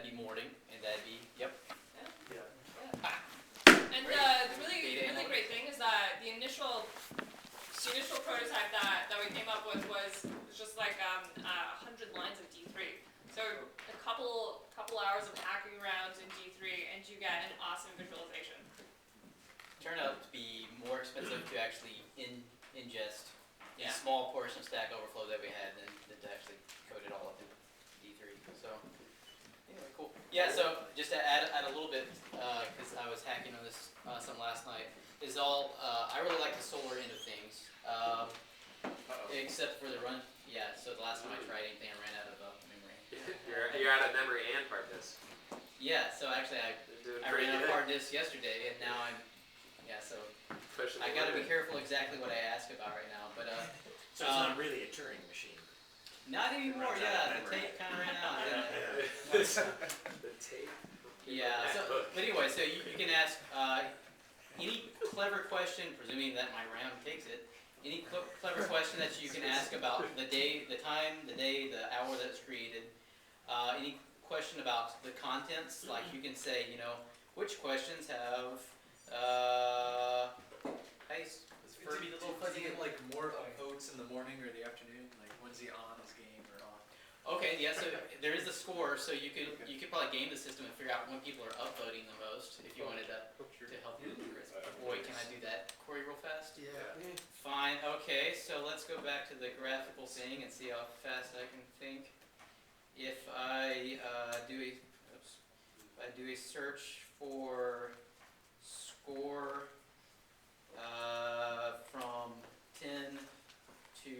that'd be morning, and that'd be, yep. Yeah. And the really great thing is that the initial prototype that we came up with was just like 100 lines of D3. So a couple hours of hacking around in D3, and you get an awesome visualization. Turned out to be more expensive to actually ingest a Yeah. small portion of Stack Overflow that we had than to actually code it all up in D3. So anyway, cool. Yeah. So just to add a little bit, because I was hacking on this some last night, is all I really like the solar end of things, except for the run. Yeah. So the last time I tried anything, I ran out of memory. You're out of memory and hard disk. Yeah. So actually, I ran out of hard disk yesterday, and now I'm. Yeah, so I got to be careful exactly what I ask about right now, but so it's not really a Turing machine. Not anymore. Yeah, the tape kind of ran out. The tape. Yeah. So, but anyway, so you can ask any clever question, presuming that my RAM takes it. Any clever question that you can ask about the day, the time, the day, the hour that it's created. Any question about the contents, like you can say, which questions have. Furby the little fuzzy. Is it like more votes in the morning or the afternoon? Like when's he on his game or off? Okay, yeah. So there is a score, so you could probably game the system and figure out when people are upvoting the most. If you wanted to help you. Boy, can I do that query real fast? Yeah. Fine. Okay, so let's go back to the graphical thing and see how fast I can think. If I do a search for score from 10 to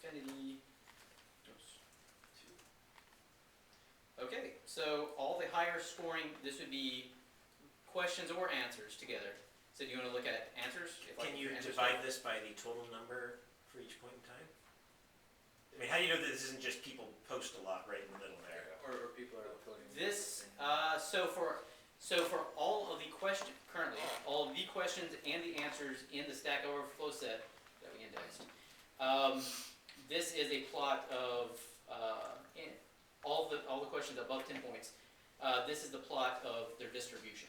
infinity. Okay, so all the higher scoring, this would be questions or answers together. So do you want to look at answers? Can you divide this by the total number for each point in time? I mean, how do you know that this isn't just people post a lot right in the middle there? Or people are uploading. This, so for all of the questions, currently, all of the questions and the answers in the Stack Overflow set that we indexed, this is a plot of all the questions above 10 points. This is the plot of their distribution.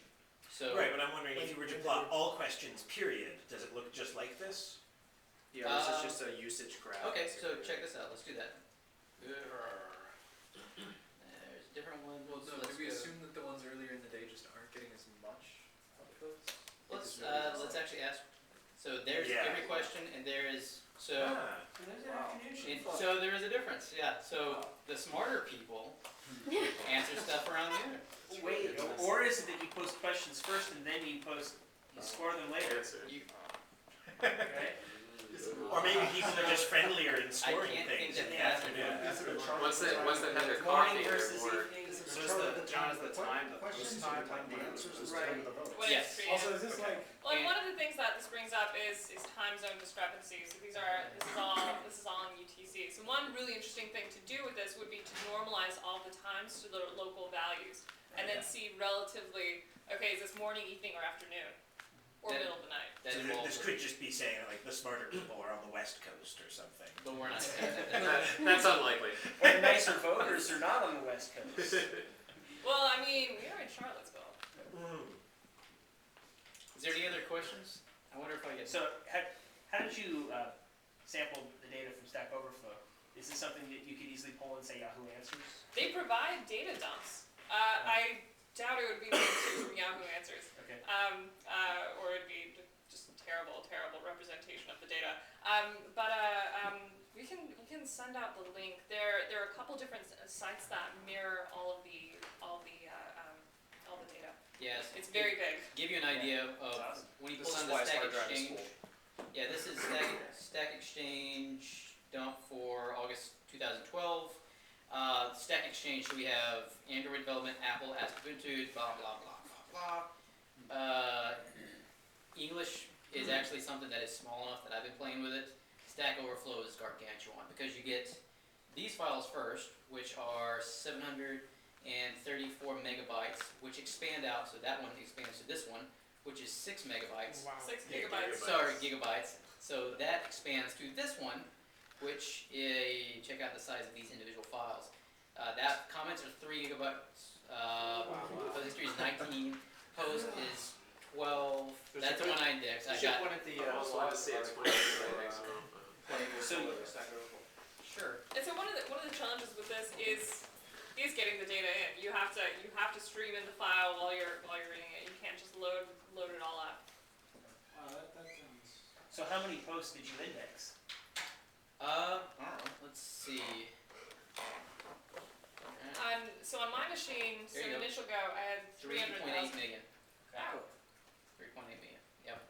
So right, but I'm wondering if you were to plot all questions, period, does it look just like this? Yeah, this is just a usage graph. Okay, so check this out. Let's do that. There's different ones. Well, no, do we assume that the ones earlier in the day just aren't getting as much upvotes? Let's actually ask. So there's every question, and there is so there is a difference. Yeah. So the smarter people answer stuff around noon. Wait, or is it that you post questions first and then you score them later? Right? Or maybe people are just friendlier in scoring things in the afternoon. Once they have their Morning coffee, versus they're more. evening. So is the time, the questions are the answers instead of the votes. When Yes. it's created. Also, is this like Well, and one of the things that this brings up is time zone discrepancies. So this is all in UTC. So one really interesting thing to do with this would be to normalize all the times to the local values, and then see relatively, okay, is this morning, evening, or afternoon, or middle of the night? So this could just be saying like the smarter people are on the West Coast or something. But we're not. That's unlikely. Or the nicer voters are not on the West Coast. Well, I mean, we are in Charlottesville. Is there any other questions? I wonder if I get. So how did you sample the data from Stack Overflow? Is this something that you could easily pull and say Yahoo Answers? They provide data dumps. I doubt it would be from Yahoo Answers. Okay. Or it'd be just terrible representation of the data. We can send out the link. There are a couple different sites that mirror all the data. Yes. It's very big. Give you an idea of awesome. when you This pull is down why the Stack Smart Drive is Exchange. Yeah, this is Stack Exchange dump for August 2012. Stack Exchange, so we have Android development, Apple, Ubuntu, blah blah blah blah blah. English is actually something that is small enough that I've been playing with it. Stack Overflow is gargantuan because you get these files first, which are 734 megabytes, which expand out. So that one expands to this one, which is 6 megabytes. wow. 6 gigabytes. Sorry, gigabytes. So that expands to this one, which check out the size of these individual files. megabytes. Post history is 19. Post is 12. That's the one I indexed. I got. one at the, I want to see it's playing. Sure. And so one of the challenges with this is getting the data in. You have to stream in the file while you're reading it. You can't just load it all up. that sounds... So how many posts did you index? I don't know. Let's see. So on my machine, so There you go. initial go, I had 3.8 300,000. million. Wow. 3.8 million. Yep.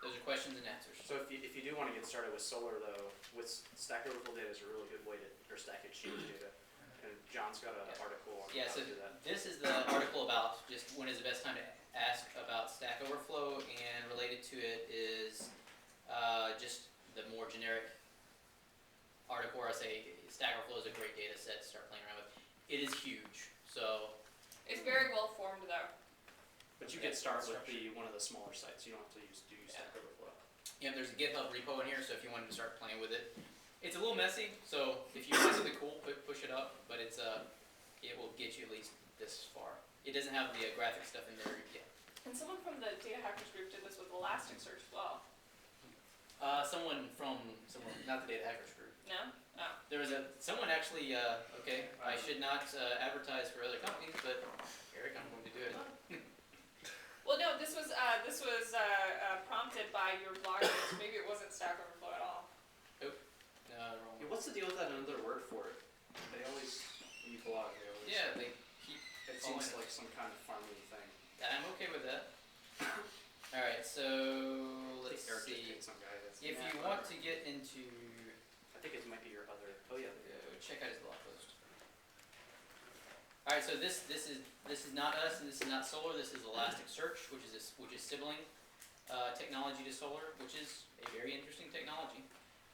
Those are questions and answers. So if you do want to get started with solar though, with Stack Overflow data is a really good way to, or Stack Exchange data. And John's got an article on Yeah, how so to do that. this is the article about just when is the best time to ask about Stack Overflow, and related to it is just the more generic article where I say Stack Overflow is a great data set to start playing around with. It is huge, so It's very well formed though. But you get started with one of the smaller sites. You don't have to do Stack Overflow. yeah, there's a GitHub repo in here, so if you wanted to start playing with it, it's a little messy. So if you want something cool, push it up, but it will get you at least this far. It doesn't have the graphic stuff in there yet. And someone from the data hackers group did this with Elasticsearch as well. Someone from somewhere, not the Data Hackers group. No? Oh. There was someone actually, okay, I should not advertise for other companies, but Eric, I'm going to do it. Well, no, this was prompted by your blog. So maybe it wasn't Stack Overflow at all. Wrong. Yeah, what's the deal with that another word for it? They always, when you blog, they always... Yeah, they keep It seems like some kind of farming thing. I'm okay with that. Alright, so let's Eric just see. picked some guy that's... If you want to get into, I think it might be your other... Oh yeah. check out his blog post. Alright, so this is not us, and this is not solar. This is Elasticsearch, which is sibling technology to solar, which is a very interesting technology.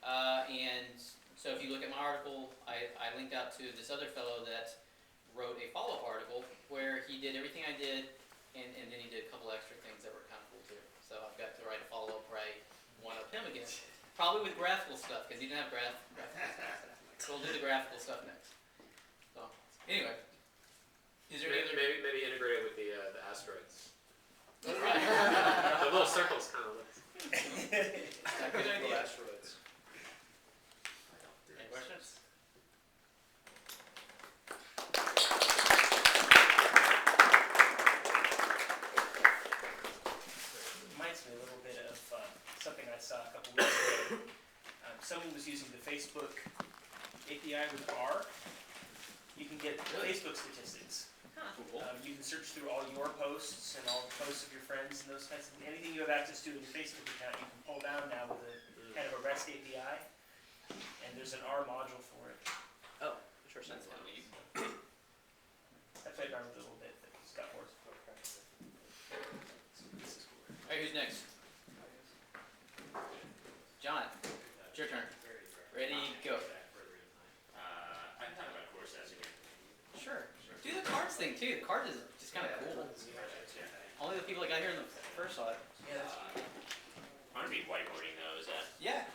And so if you look at my article, I linked out to this other fellow that wrote a follow-up article where he did everything I did, and then he did a couple extra things that were kind of cool too. So I've got to write a follow-up where I one-up him again. Probably with graphical stuff, because he didn't have graphical stuff. So we'll do the graphical stuff next. So, anyway. Is there any other... Maybe integrate it with the asteroids. Right. The little circles kind of look. Good idea. Asteroids. Any questions? Reminds me a little bit of something I saw a couple weeks ago. Someone was using the Facebook API with R. You can get Facebook statistics. Cool. You can search through all your posts and all the posts of your friends and those kinds of things. Anything you have access to in your Facebook account, you can pull down now with a kind of a REST API. And there's an R module for it. Oh, interesting. That's kind of neat. I played around with it a little bit, but it's got more. Alright, who's next? John, it's your turn. Ready, go. I can talk about course as again. Sure. Do the cards thing too. The card is just kind of cool. Only the people that got here in the first saw it. I'm gonna be whiteboarding though, is that? Yeah.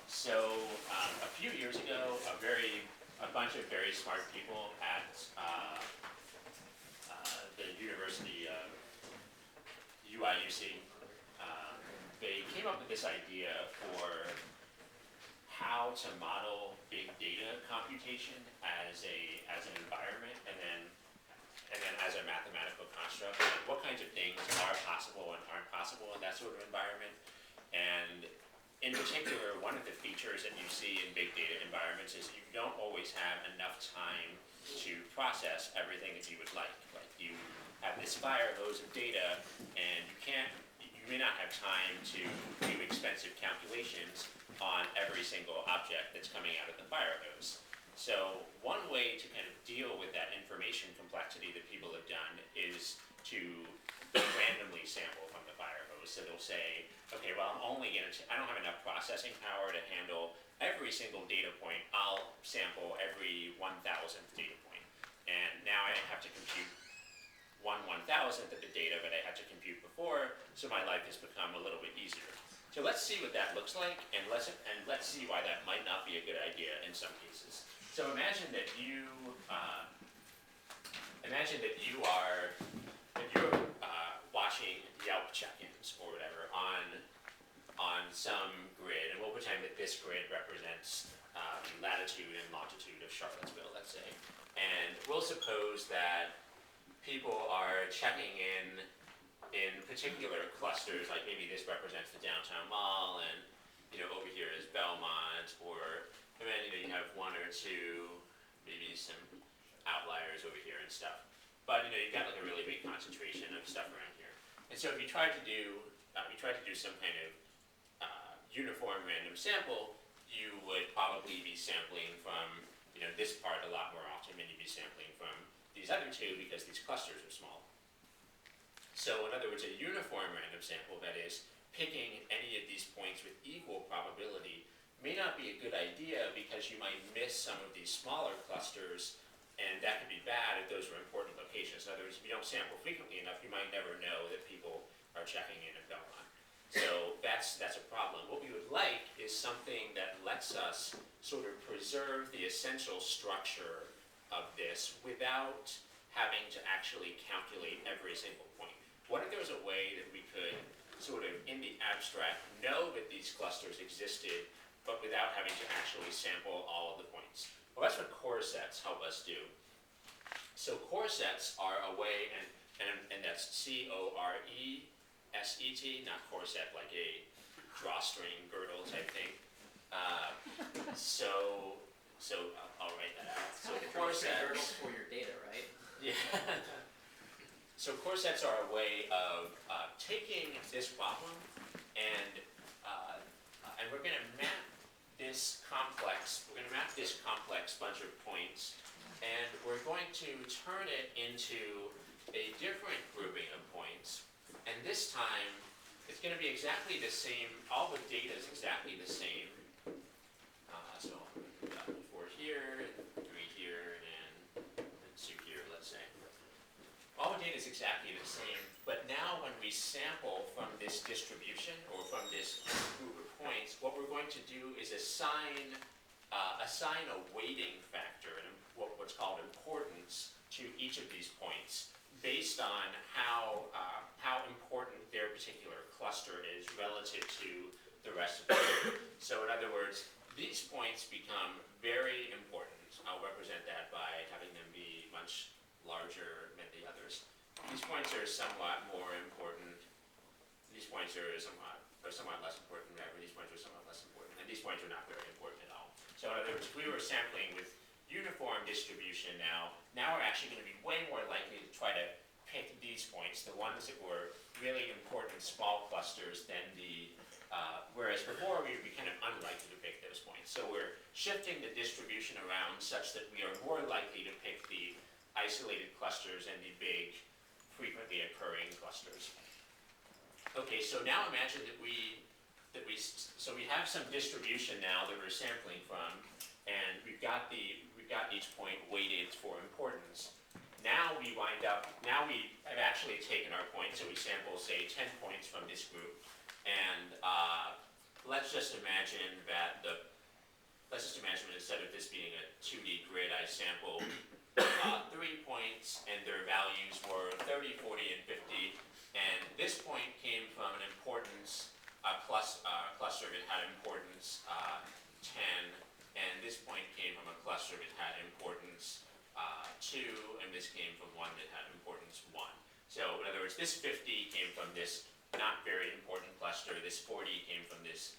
So, a few years ago, a bunch of very smart people at the University of UIUC, they came up with this idea for how to model big data computation as an environment, and then as a mathematical construct, like what kinds of things are possible and aren't possible in that sort of environment. And in particular, one of the features that you see in big data environments is you don't always have enough time to process everything that you would like. Like you have this fire hose of data, and you may not have time to do expensive calculations on every single object that's coming out of the fire hose. So one way to kind of deal with that information complexity that people have done is to randomly sample from the fire hose. So they'll say, okay, well, I don't have enough processing power to handle every single data point. I'll sample every 1,000th data point. And now I have to compute 1/1000th of the data that I had to compute before, so my life has become a little bit easier. So let's see what that looks like, and let's see why that might not be a good idea in some cases. So imagine that you are watching Yelp check-ins or whatever on some grid, and we'll pretend that this grid represents the latitude and longitude of Charlottesville, let's say. And we'll suppose that people are checking in particular clusters, like maybe this represents the downtown mall, and over here is Belmont, or and then you have one or two, maybe some outliers over here and stuff. But you've got like a really big concentration of stuff around here. And so if you try to do some kind of uniform random sample, you would probably be sampling from this part a lot more often than you'd be sampling from these other two because these clusters are small. So in other words, a uniform random sample, that is, picking any of these points with equal probability, may not be a good idea because you might miss some of these smaller clusters, and that could be bad if those were important locations. In other words, if you don't sample frequently enough, you might never know that people are checking in at Belmont. So that's a problem. What we would like is something that lets us sort of preserve the essential structure of this without having to actually calculate every single point. What if there was a way that we could sort of, in the abstract, know that these clusters existed, but without having to actually sample all of the points? Well, that's what core sets help us do. So core sets are a way, and that's CORESET, not core set like a drawstring girdle type thing. So I'll write that out. So core sets for your data, right? Yeah. So core sets are a way of taking this problem and we're going to map this complex. We're going to map this complex bunch of points, and we're going to turn it into a different grouping of points. And this time, it's going to be exactly the same. All the data is exactly the same. So 4 here, 3 here, and 2 here, let's say. All the data is exactly the same, but now when we sample from this distribution or from this group of points, what we're going to do is assign a weighting factor and what's called importance to each of these points based on how important their particular cluster is relative to the rest of the group. So in other words, these points become very important. I'll represent that by having them be much larger than the others. These points are somewhat more important. These points are somewhat less important. These points are somewhat less important. And these points are not very important at all. So in other words, if we were sampling with uniform distribution now we're actually going to be way more likely to try to pick these points, the ones that were really important small clusters, than whereas before we would be kind of unlikely to pick those points. So we're shifting the distribution around such that we are more likely to pick the isolated clusters and the big, frequently occurring clusters. Okay, so now imagine that we have some distribution now that we're sampling from, and we've got each point weighted for importance. Now we have actually taken our points, so we sample, say, 10 points from this group, and let's just imagine that instead of this being a 2D grid, I sampled 3 points, and their values were 30, 40, and 50, and this point came from an importance cluster that had importance 10, and this point came from a cluster that had importance 2, and this came from one that had importance 1. So in other words, this 50 came from this not very important cluster, this 40 came from this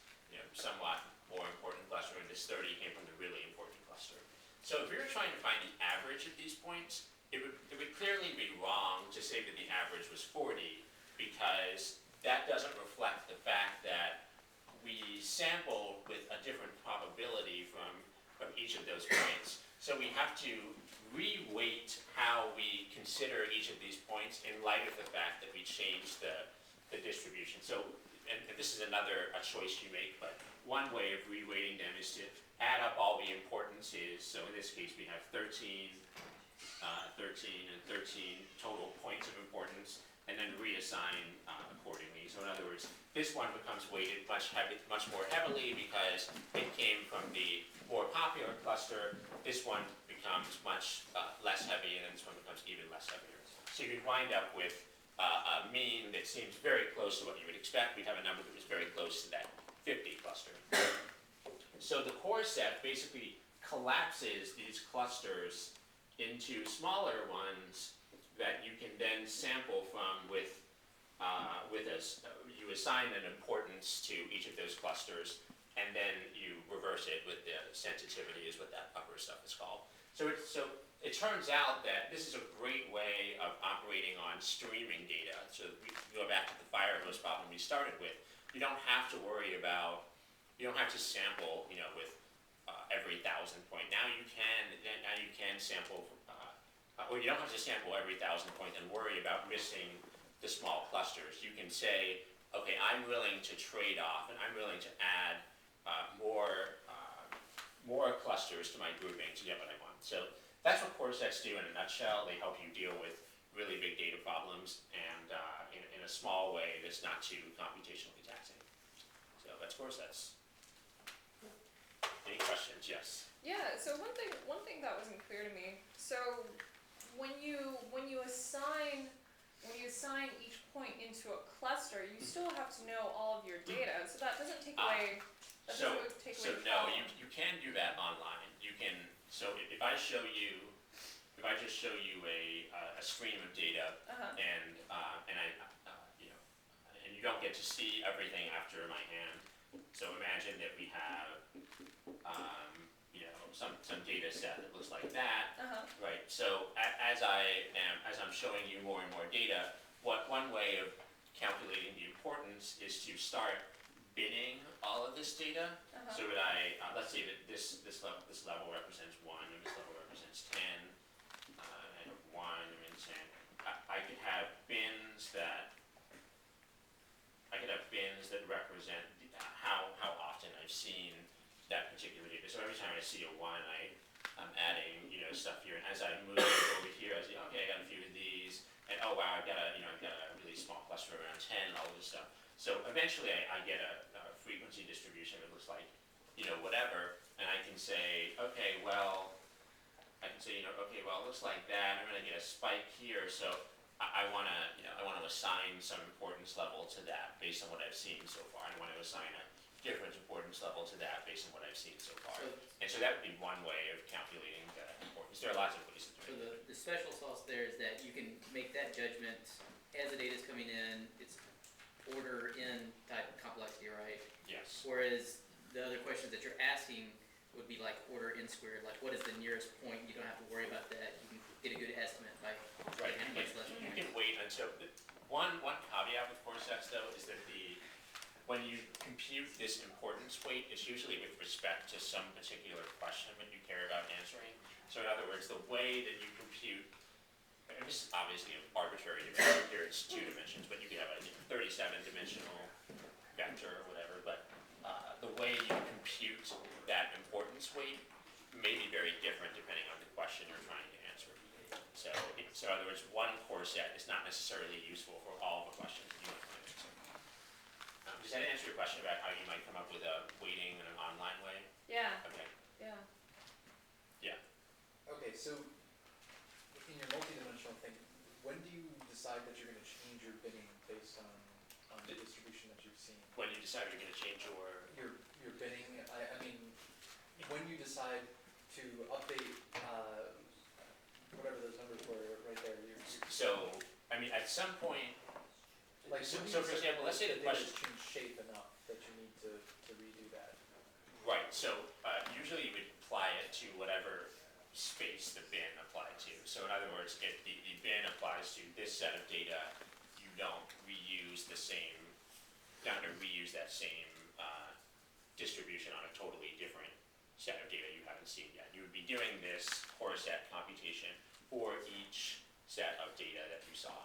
somewhat more important cluster, and this 30 came from the really important cluster. So if we were trying to find the average of these points, it would clearly be wrong to say that the average was 40, because that doesn't reflect the fact that we sampled with a different probability from each of those points. So we have to re-weight how we consider each of these points in light of the fact that we changed the distribution. So, and this is a choice you make, but one way of re-weighting them is to add up all the importances. So in this case, we have 13, 13, and 13 total points of importance, and then reassign accordingly. So in other words, this one becomes weighted much more heavily because it came from the more popular cluster. this one becomes much less heavy, and then this one becomes even less heavier. So you could wind up with a mean that seems very close to what you would expect. We'd have a number that was very close to that 50 cluster. So the core set basically collapses these clusters into smaller ones that you can then sample from with you assign an importance to each of those clusters, and then you reverse it with the sensitivity, is what that upper stuff is called. So it turns out that this is a great way of operating on streaming data. So we go back to the fire hose problem we started with. You don't have to worry about, you don't have to sample, with every 1,000 point. Now you can sample, or you don't have to sample every 1,000 point and worry about missing the small clusters. You can say, okay, I'm willing to trade off, and I'm willing to add more clusters to my grouping to get what I want. So that's what core sets do in a nutshell. They help you deal with really big data problems, and in a small way that's not too computationally taxing. So that's core sets. Any questions? Yes. Yeah. So one thing that wasn't clear to me. So when you assign each point into a cluster, you still have to know all of your data. So that doesn't take away. So no, you can do that online. You can. So if I show you, if I just show you a stream of data, and you don't get to see everything after my hand. So imagine that we have some data set that looks like that, right? So as I'm showing you more and more data, one way of calculating the importance is to start binning all of this data. So that let's say that this level represents 1, and this level represents 10, and I have 1, and 10. I could have bins that represent how often I've seen that particular data. So every time I see a 1, I'm adding stuff here, and as I move over here, I see, okay, I got a few of these, and oh wow, I've got a really small cluster around 10, all of this stuff. So eventually I get a frequency distribution that looks like whatever, and I can say, okay, well, it looks like that. I'm going to get a spike here, so I want to assign some importance level to that based on what I've seen so far. I want to assign a different importance level to that based on what I've seen so far. And so that would be one way of calculating the importance. There are lots of ways to do it. So the special sauce there is that you can make that judgment as the data's coming in. It's order in type complexity, right? Yes. Whereas the other questions that you're asking would be like order n squared, like what is the nearest point? You don't have to worry about that. You can get a good estimate by Right. how much less You can wait until one caveat with core sets though is that when you compute this importance weight, it's usually with respect to some particular question that you care about answering. So in other words, the way that you compute, and this is obviously an arbitrary dimension here, it's 2 dimensions, but you could have a 37-dimensional vector or whatever, but the way you compute that importance weight may be very different depending on the question you're trying to answer. So in other words, one core set is not necessarily useful for all the questions that you might want to answer. Does that answer your question about how you might come up with a weighting in an online way? Yeah. Okay. Yeah. Okay, so in your multidimensional thing, when do you decide that you're going to change your binning based on the distribution that you've seen? When you decide you're going to change Your binning, I mean, when you decide to update whatever those numbers were right there. So, I mean, at some point, Like, so when do you for decide example, let's say the that question, data's changed shape enough that you need to redo that. right, so usually you would apply it to whatever space the bin applied to. So in other words, if the bin applies to this set of data, you don't reuse that same distribution on a totally different set of data you haven't seen yet. You would be doing this core set computation for each set of data that you saw.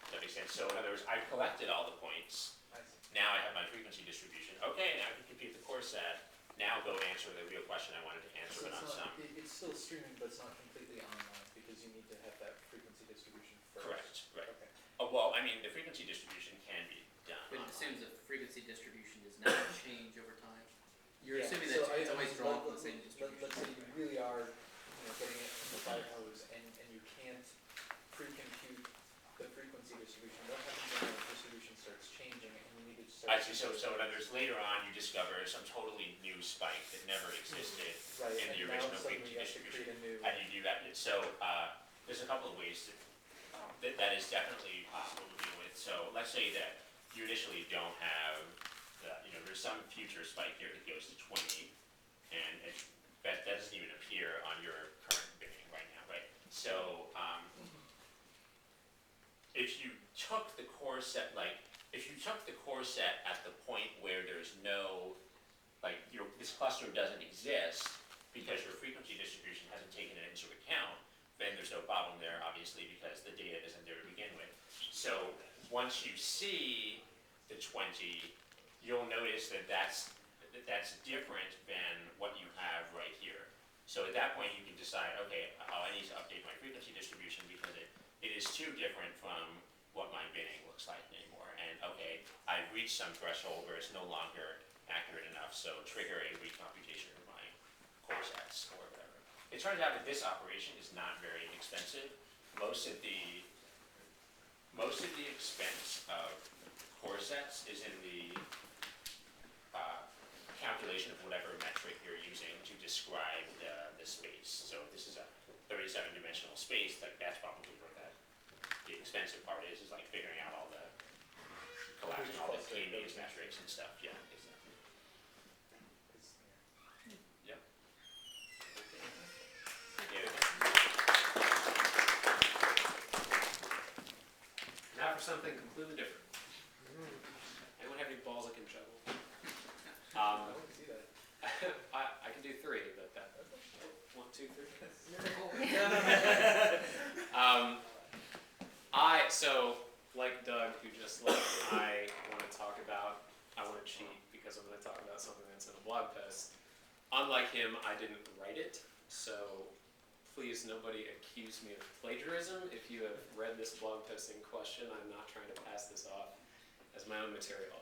Does that make sense? So in other words, I've collected all the points. I see. Now I have my frequency distribution. Okay, now I can compute the core set. Now go answer the real question I wanted to answer, So but it's not some. it's still streaming, but it's not completely online because you need to have that frequency distribution first. Correct, right. Okay. Oh, well, I mean, the frequency distribution can be done But it online. assumes the frequency distribution does not change over time. You're Yeah, assuming so that it's I always mean, drawn from the same later on you discover some totally new spike that never existed Right, in the and now original suddenly frequency you have to distribution. create a new. How do you do that? So, there's a couple of ways that is definitely possible to deal with. So let's say that you initially don't have, there's some future spike here that goes to 20, and that doesn't even appear on your current binning right now, right? So, if you took the core set, at the point where there's no, this cluster doesn't exist because your frequency distribution hasn't taken it into account, then there's no problem there, obviously, because the data isn't there to begin with. So once you see the 20, you'll notice that that's different than what you have right here. So at that point, you can decide, okay, I need to update my frequency distribution because it is too different from what my binning looks like anymore. And okay, I've reached some threshold where it's no longer accurate enough, so trigger a recomputation of my core sets or whatever. It turns out that this operation is not very expensive. Most of the expense of core sets is in the calculation of whatever metric you're using to describe the space. So if this is a 37-dimensional space, that's probably where the expensive part is like figuring out all the collapsing all the k-means metrics and stuff. Yeah, exactly. Yep. Yeah. Now for something completely different. Anyone have any balls I can juggle? I want to see that. I can do 3, but that. 1, 2, 3. So like Doug, who just left, I want to cheat because I'm going to talk about something that's in a blog post. Unlike him, I didn't write it, so please nobody accuse me of plagiarism. If you have read this blog post in question, I'm not trying to pass this off as my own material.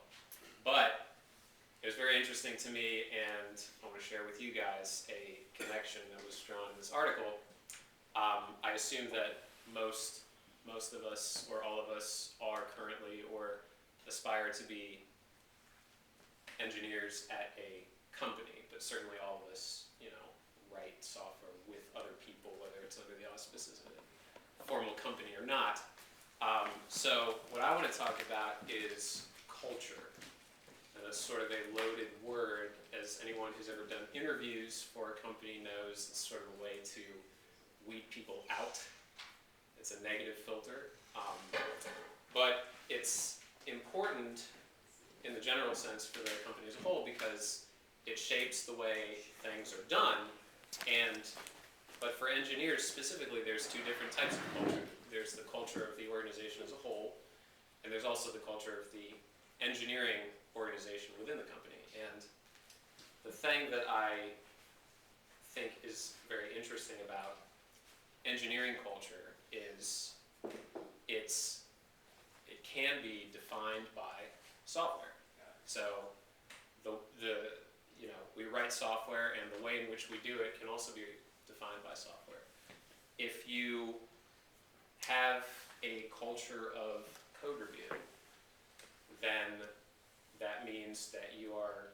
But it was very interesting to me, and I want to share with you guys a connection that was drawn in this article. I assume that most of us, or all of us, are currently or aspire to be engineers at a company, but certainly all of us, write software with other people, whether it's under the auspices of a formal company or not. So what I want to talk about is culture. And that's sort of a loaded word, as anyone who's ever done interviews for a company knows. It's sort of a way to weed people out. It's a negative filter. But it's important in the general sense for the company as a whole because it shapes the way things are done. But for engineers specifically, there's two different types of culture. There's the culture of the organization as a whole, and there's also the culture of the engineering organization within the company. And the thing that I think is very interesting about engineering culture is it can be defined by software. So we write software, and the way in which we do it can also be defined by software. If you have a culture of code review, then that means that your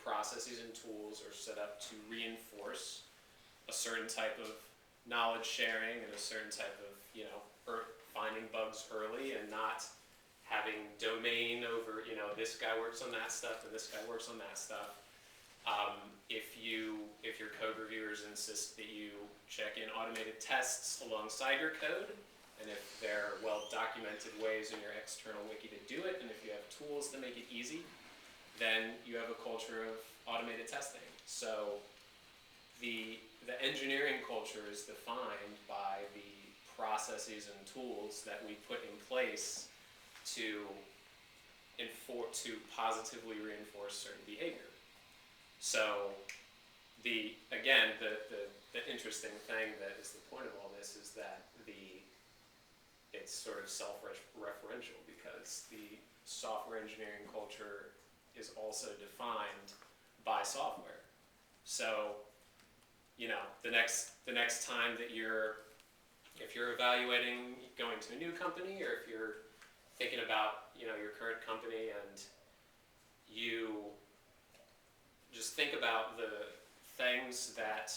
processes and tools are set up to reinforce a certain type of knowledge sharing and a certain type of, finding bugs early and not having domain over, this guy works on that stuff and this guy works on that stuff. If your code reviewers insist that you check in automated tests alongside your code, and if there are well-documented ways in your external wiki to do it, and if you have tools that make it easy, then you have a culture of automated testing. So the engineering culture is defined by the processes and tools that we put in place to positively reinforce certain behavior. So the interesting thing that is the point of all this is that it's sort of self-referential because the software engineering culture is also defined by software. So, the next time that if you're evaluating going to a new company, or if you're thinking about, your current company and you just think about the things that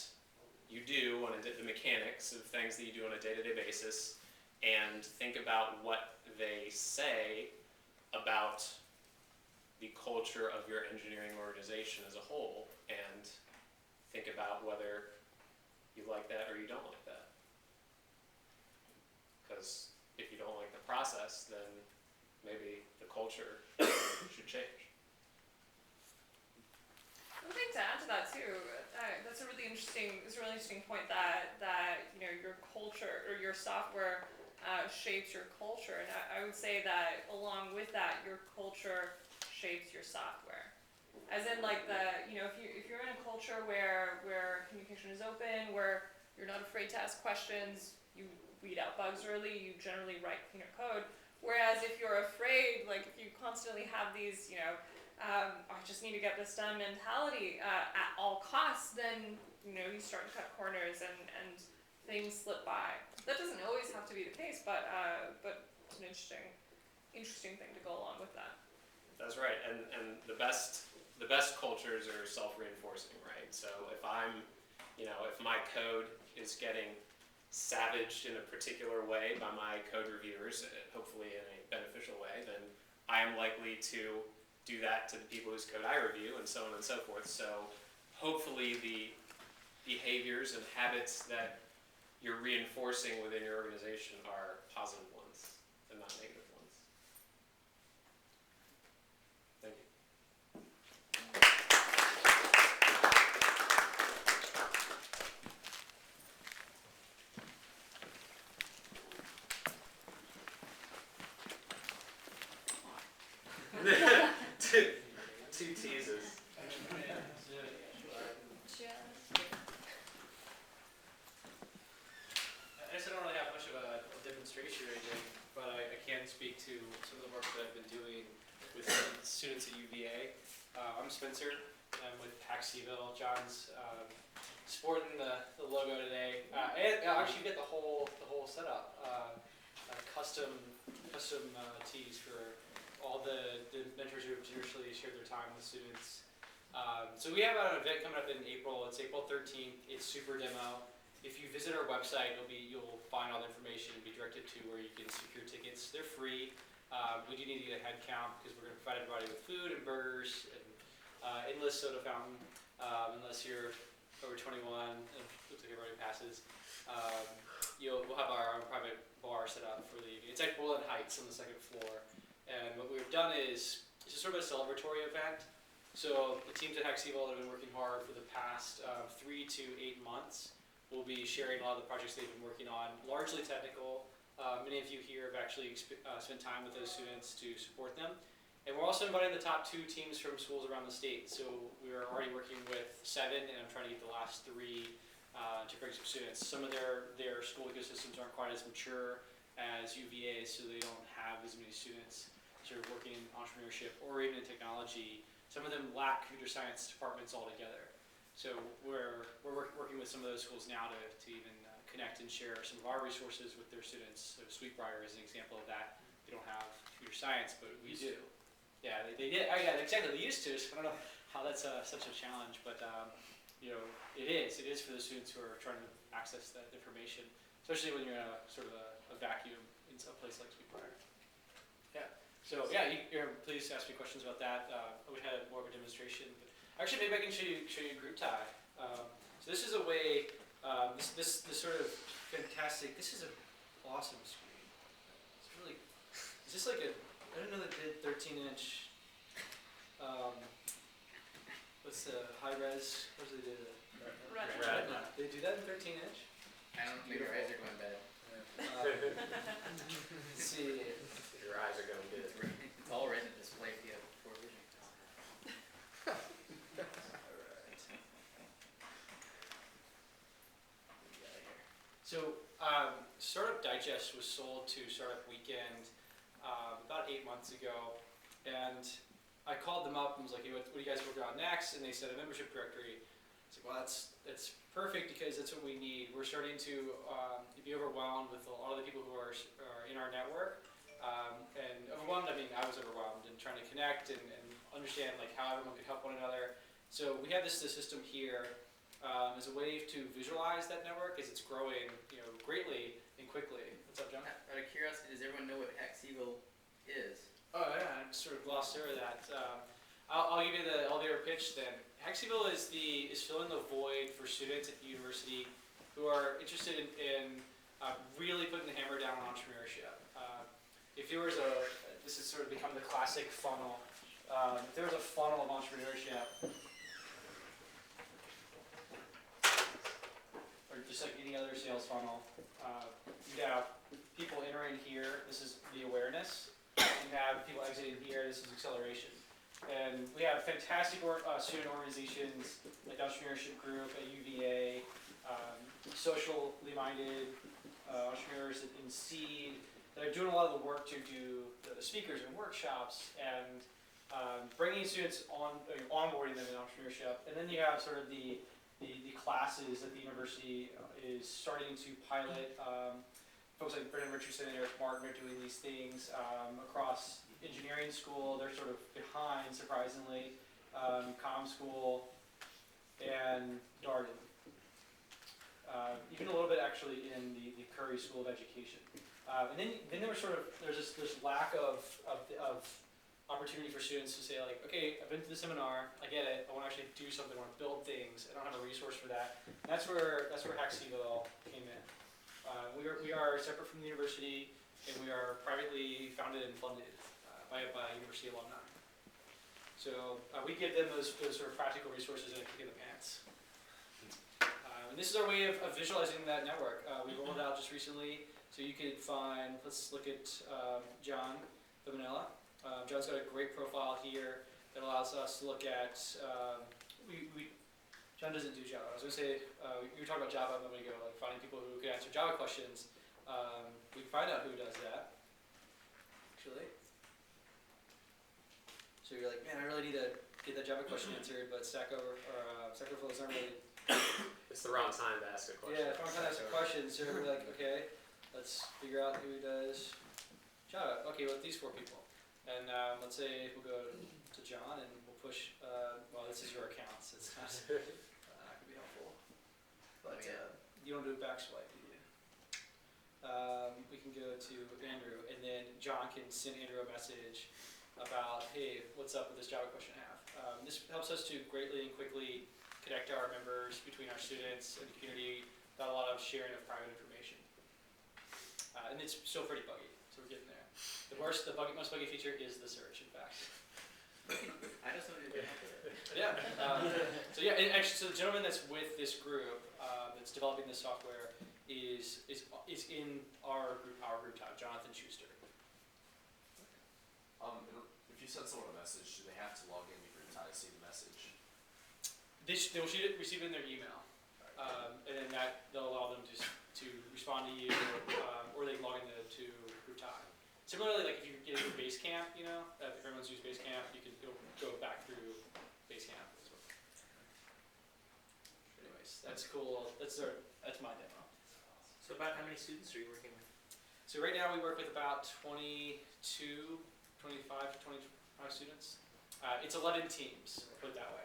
you do on the mechanics of things that you do on a day-to-day basis, and think about what they say about the culture of your engineering organization as a whole, and think about whether you like that or you don't like that. Because if you don't like the process, then maybe the culture should change. One thing to add to that too, that's a really interesting point that you know, your culture or your software shapes your culture, and I would say that along with that, your culture shapes your software. As in, like, you know, if you're in a culture where communication is open, where you're not afraid to ask questions, you weed out bugs early, you generally write cleaner code. Whereas if you're afraid, like if you constantly have these, you know, I just need to get this done mentality at all costs, then, you know, you start to cut corners and things slip by. That doesn't always have to be the case, but it's an interesting thing to go along with that. That's right, and the best cultures are self-reinforcing, right? So if I'm, you know, if my code is getting savaged in a particular way by my code reviewers, hopefully in a beneficial way, then I am likely to do that to the people whose code I review, and so on and so forth. So hopefully the behaviors and habits that you're reinforcing within your organization are positive ones and not negative ones. Thank you. Two teases. I guess I don't really have much of a demonstration or anything, but I can speak to some of the work that I've been doing with students at UVA. I'm Spencer, and I'm with Taxiville. John's sporting the logo today, and I'll actually get the whole setup. Custom tees for all the mentors who have traditionally shared their time with students. So we have an event coming up in April. It's April 13th. It's super demo. If you visit our website, you'll find all the information and be directed to where you can secure tickets. They're free. We do need to get a head count because we're going to provide everybody with food and burgers and endless soda fountain, unless you're over 21 and looks like everybody passes. We'll have our own private bar set up for the evening. It's at Berlin Heights on the second floor. And what we've done is, it's just sort of a celebratory event. So the teams at Hexeville have been working hard for the past 3 to 8 months. We'll be sharing a lot of the projects they've been working on, largely technical. Many of you here have actually spent time with those students to support them. And we're also inviting the top 2 teams from schools around the state. So we're already working with 7, and I'm trying to get the last 3 to bring some students. Some of their school ecosystems aren't quite as mature as UVA, so they don't have as many students sort of working in entrepreneurship or even in technology. Some of them lack computer science departments altogether. So we're working with some of those schools now to even connect and share some of our resources with their students. So Sweetbriar is an example of that. They don't have computer science, but we do. Yeah, they did. Yeah, exactly. They used to. So I don't know how that's such a challenge, but you know, it is. It is for the students who are trying to access that information, especially when you're in a sort of a vacuum in a place like Sweetbriar. Yeah. So yeah, please ask me questions about that. We had more of a demonstration, but actually maybe I can show you group tie. So this is a way. This sort of fantastic. This is an awesome screen. It's really. Is this like a? I didn't know that they did 13-inch. What's the high res? What do they do? Retina. They do that in 13-inch. I don't know, maybe your eyes are going bad. Let's see. Your eyes are going good. It's all retina display if you have poor vision. Alright. So, Startup Digest was sold to Startup Weekend about 8 months ago, and I called them up and was like, hey, what do you guys working on next? And they said a membership directory. I was like, well, that's perfect because that's what we need. We're starting to be overwhelmed with a lot of the people who are in our network. And overwhelmed, I mean, I was overwhelmed and trying to connect and understand like how everyone could help one another. So we have this system here as a way to visualize that network as it's growing, greatly and quickly. What's up, John? Out of curiosity, does everyone know what Hackseeville is? Oh yeah, I sort of glossed over that. I'll give you the elevator pitch then. Hackseeville is filling the void for students at the university who are interested in really putting the hammer down on entrepreneurship. If there was this has sort of become the classic funnel. If there was a funnel of entrepreneurship, or just like any other sales funnel, you'd have people entering here. This is the awareness. You have people exiting here. This is acceleration. And we have fantastic student organizations like the Entrepreneurship Group at UVA, socially minded entrepreneurs in Seed that are doing a lot of the work to do the speakers and workshops and bringing students onboarding them in entrepreneurship. And then you have sort of the classes that the university is starting to pilot. Folks like Brendan Richardson and Eric Martin are doing these things across engineering school. They're sort of behind, surprisingly, comm school and Darden. Even a little bit actually in the Curry School of Education. And then there was there's this lack of opportunity for students to say like, okay, I've been to the seminar, I get it, I want to actually do something, I want to build things, I don't have a resource for that. And that's where Hackseeville came in. We are separate from the university, and we are privately founded and funded by university alumni. So we give them those sort of practical resources and a kick in the pants. And this is our way of visualizing that network. We rolled it out just recently, so you could find, let's look at John Dominella. John's got a great profile here that allows us to look at, John doesn't do Java. I was going to say, you were talking about Java a moment ago, like finding people who can answer Java questions. We can find out who does that, actually. So you're like, man, I really need to get that Java question answered, but Stack Overflow is not really. It's the wrong time to ask a question. Yeah, it's the wrong time to ask a question. So we're like, okay, let's figure out who does Java. Okay, well, these 4 people. And let's say we'll go to John and we'll push, well, this is your account, so it's not, that could be helpful. But you don't do a back swipe, do you? We can go to Andrew, and then John can send Andrew a message about, hey, what's up with this Java question I have. This helps us to greatly and quickly connect our members between our students and the community without a lot of sharing of private information. And it's still pretty buggy, so we're getting there. The most buggy feature is the search, in fact. I know somebody who can help with it. Yeah. So yeah, and actually, so the gentleman that's with this group that's developing this software is in our group time, Jonathan Schuster. If you send someone a message, do they have to log into group time to see the message? They will receive it in their email, and then they'll allow them to respond to you, or they can log into group time. Similarly, like if you're getting to Basecamp, if everyone's used Basecamp, you can go back through Basecamp as well. Anyways, that's cool. That's my demo. So about how many students are you working with? So right now we work with about 25 to 25 students. It's 11 teams, put it that way.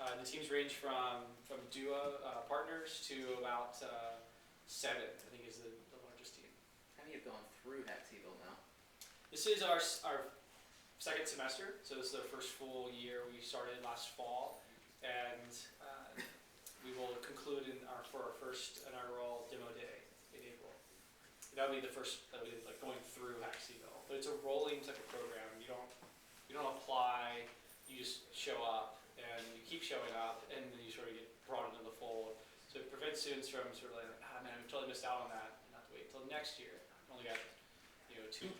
The teams range from duo partners to about 7, I think is the largest team. How many have gone through Hackseeville now? This is our second semester, so this is our first full year. We started last fall, and we will conclude for our first inaugural demo day in April. That'll be the first that we did, like going through Hackseeville. But it's a rolling type of program. You don't apply. You just show up, and you keep showing up, and then you sort of get brought into the fold. So it prevents students from sort of like, man, I totally missed out on that, and have to wait until next year. I only got 2-3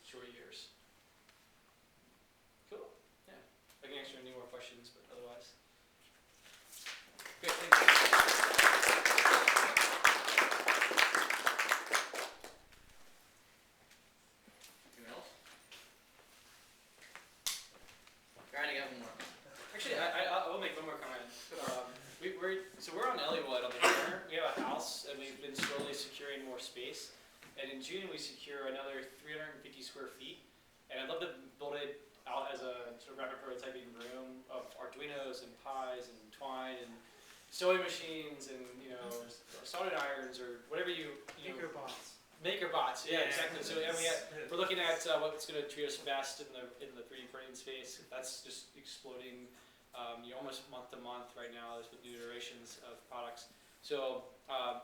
short years. Cool. Yeah. I can answer any more questions, but otherwise. Great. Thank you. Anyone else? Alright, I got one more. Actually, I will make one more comment. We're on Elliowood on the corner. We have a house, and we've been slowly securing more space. And in June, we secure another 350 square feet. And I'd love to build it out as a sort of rapid prototyping room of Arduinos and Pis and Twine and sewing machines and soldering irons or whatever you Maker bots, yeah, exactly. So and we're looking at what's going to treat us best in the 3D printing space. That's just exploding, almost month to month right now. There's new iterations of products. So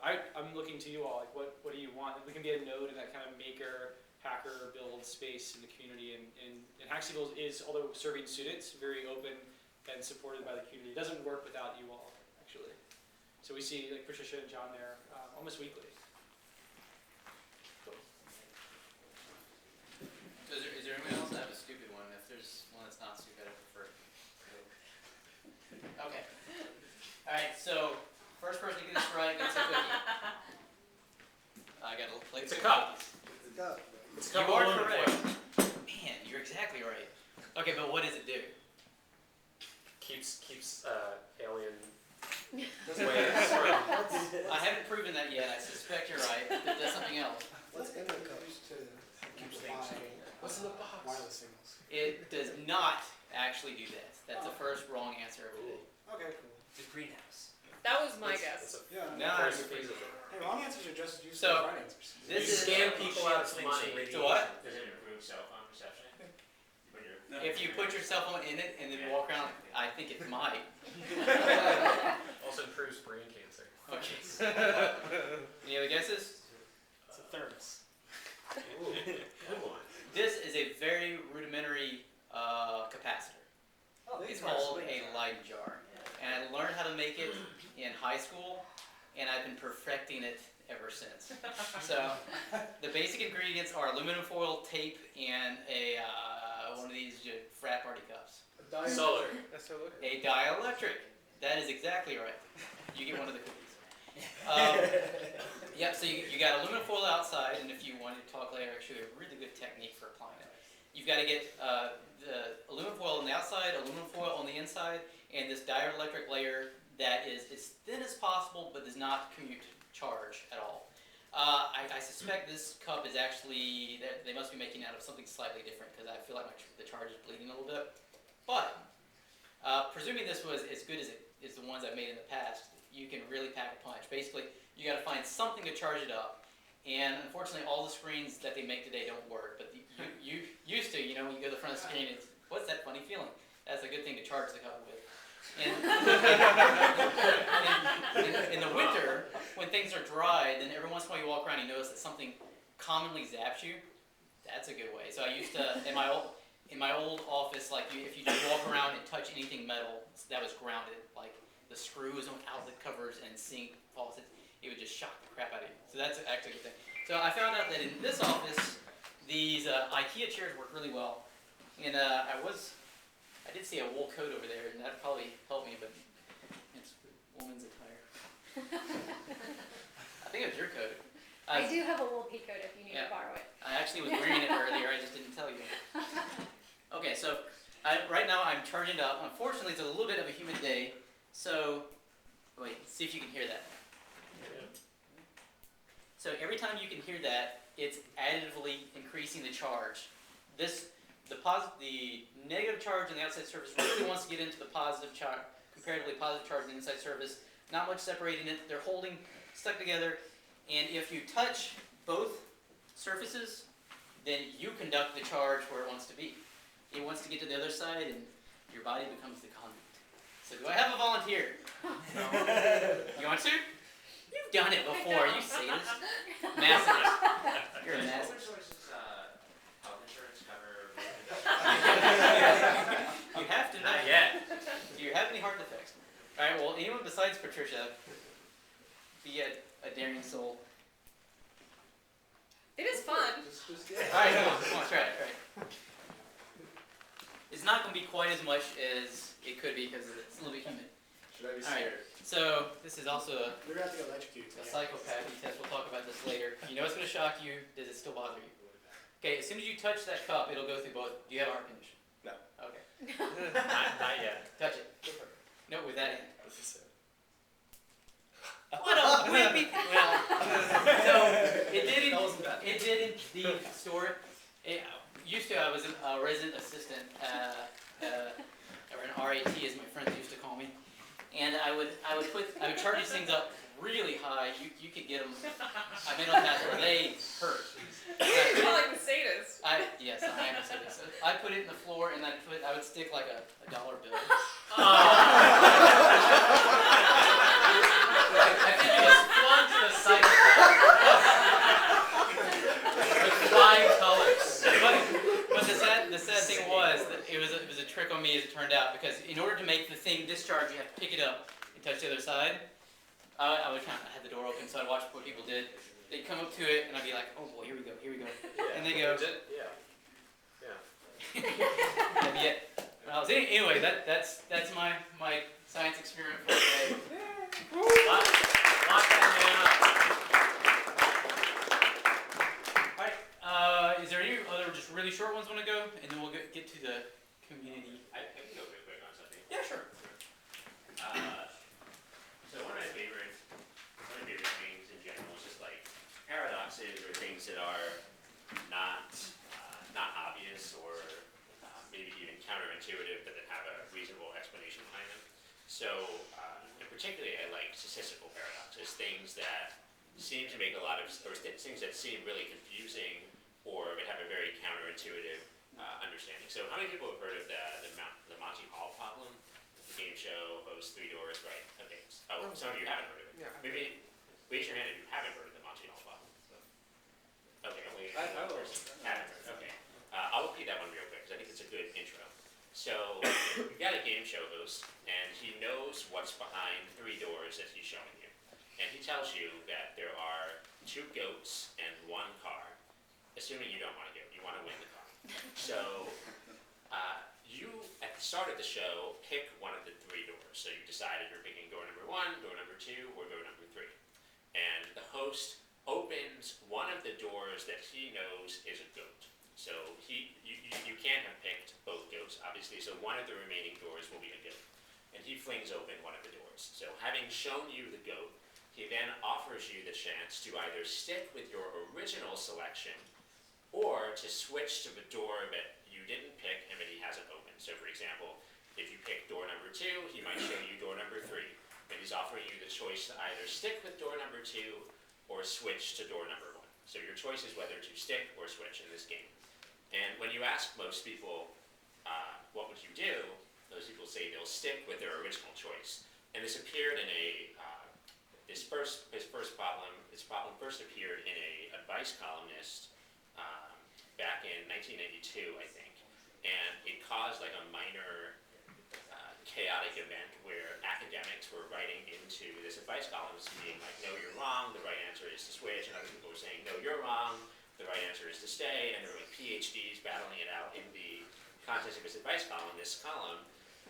I'm looking to you all. Like, what do you want? We can be a node in that kind of maker, hacker, build space in the community. And Hacksequel is, although serving students, very open and supported by the community. It doesn't work without you all, actually. So we see like Patricia and John there almost weekly. So is there anyone else? I have a stupid one. If there's one that's not stupid, I prefer. Okay. All right. So first person to get this right gets a cookie. I got a plate. It's a cup. It's a cup. It's a You cup are of aluminum correct. foil. Man, you're exactly right. Okay, but what does it do? Keeps alien waves from. I haven't proven that yet. I suspect you're right. But it does something else. What's in the cups to amplify What's in the box? wireless signals? It does not actually do that. That's the first wrong answer of the day. Okay, cool. The greenhouse. That was my It's guess. a Yeah. No, first phase of it. Hey, wrong answers are just as useful So, as right answers. This You is scam people out of money. To what? Does it improve cell phone reception? When you're If you put your cell phone in it and then walk around, I think it might. Also improves brain cancer. Okay. Any other guesses? It's a thermos. Ooh, good one. This is a very rudimentary capacitor. It's called a Leyden jar. And I learned how to make it in high school, and I've been perfecting it ever since. So the basic ingredients are aluminum foil, tape, and one of these frat party cups. Solar. A dielectric. That is exactly right. You get one of the cookies. Yep, so you got aluminum foil outside, and if you wanted to talk later, actually a really good technique for applying it. You've got to get the aluminum foil on the outside, aluminum foil on the inside, and this dielectric layer that is as thin as possible but does not commute charge at all. I suspect this cup is actually, they must be making it out of something slightly different because I feel like the charge is bleeding a little bit. But presuming this was as good as the ones I've made in the past, you can really pack a punch. Basically, you got to find something to charge it up. And unfortunately, all the screens that they make today don't work. But you used to, when you go to the front of the screen, it's, what's that funny feeling? That's a good thing to charge the cup with. And in the winter, when things are dry, then every once in a while you walk around and you notice that something commonly zaps you. That's a good way. So I used to, in my old office, like if you just walk around and touch anything metal that was grounded, like the screws on outlet covers and sink faucets, it would just shock the crap out of you. So that's actually a good thing. So I found out that in this office, these IKEA chairs work really well. And I did see a wool coat over there, and that'd probably help me, but it's woman's attire. I think it was your coat. I do have a wool pea coat if you need to borrow it. I actually was wearing it earlier, I just didn't tell you. Okay, so right now I'm charging it up. Unfortunately, it's a little bit of a humid day, so wait, see if you can hear that. So every time you can hear that, it's additively increasing the charge. The negative charge on the outside surface really wants to get into the positive charge, comparatively positive charge on the inside surface. Not much separating it. They're stuck together. And if you touch both surfaces, then you conduct the charge where it wants to be. It wants to get to the other side, and your body becomes the conduit. So do I have a volunteer? No. You want to? You've done it before. You say this. Masochist. You're a masochist. Health insurance cover? You have to know. Not yet. Do you have any heart defects? All right. Well, anyone besides Patricia, be a daring soul. It is fun. All right. Come on. Try it. Right. It's not going to be quite as much as it could be because it's a little bit humid. Should I be All right. scared? So this is also We're gonna have to go electrocute. a psychopathy test. We'll talk about this later. You know it's going to shock you. Does it still bother you? Okay, as soon as you touch that cup, it'll go through both. Do you have a heart condition? No. Okay. Not yet. Touch it. No, with that hand. What a wimpy. Well, so it did indeed store it. Used to, I was a resident assistant RAT, as my friends used to call me. And I would charge these things up really high. You could get them. I've been on paths where they hurt. You're like the sadist. Yes, I am a sadist. So I put it in the floor, and I would stick like a dollar bill. I think it was flung to the side. With flying colors. But the sad thing was that it was a trick on me, as it turned out, because in order to make the thing discharge, you have to pick it up and touch the other side. I would kind of had the door open, so I'd watch what people did. They'd come up to it, and I'd be like, "Oh boy, here we go." And they go, Yeah. "That'd be it." Well, so anyway, that's my science experiment for today. Lock that man up. All right. Is there any other just really short ones want to go, and then we'll get to the community? I can go real quick on something. Yeah, sure. So one of my favorite things in general is just like paradoxes or things that are not obvious or maybe even counterintuitive, but that have a reasonable explanation behind them. So, and particularly, I like statistical paradoxes, things that seem to make a lot of, or things that seem really confusing, or that have a very counterintuitive understanding. So, how many people have heard of the Monty Hall problem? The game show, host, 3 doors, right? Okay. Oh, some of you haven't heard of it. Yeah. Maybe raise your hand if you haven't heard of the Monty Hall problem. Okay, only I will. haven't heard. Okay. I'll repeat that one real quick because I think it's a good intro. So, you've got a game show host, and he knows what's behind 3 doors that he's showing you. And he tells you that there are 2 goats and 1 car, assuming you don't want to go, you want to win the car. So, you, at the start of the show, pick one of the 3 doors. So you decided you're picking door number 1, door number 2, or door number 3. And the host opens one of the doors that he knows is a goat. So you can't have picked both goats, obviously, so one of the remaining doors will be a goat. And he flings open one of the doors. So having shown you the goat, he then offers you the chance to either stick with your original selection or to switch to the door that you didn't pick and that he hasn't opened. So for example, if you pick door number 2, he might show you door number 3. But he's offering you the choice to either stick with door number 2 or switch to door number 1. So your choice is whether to stick or switch in this game. And when you ask most people, what would you do? Those people say they'll stick with their original choice. And this appeared in this problem first appeared in a advice columnist back in 1992, I think. And it caused like a minor chaotic event where academics were writing into this advice columnist being like, no, you're wrong, the right answer is to switch, and other people were saying, no, you're wrong, the right answer is to stay, and there were like PhDs battling it out in the contents of this advice column,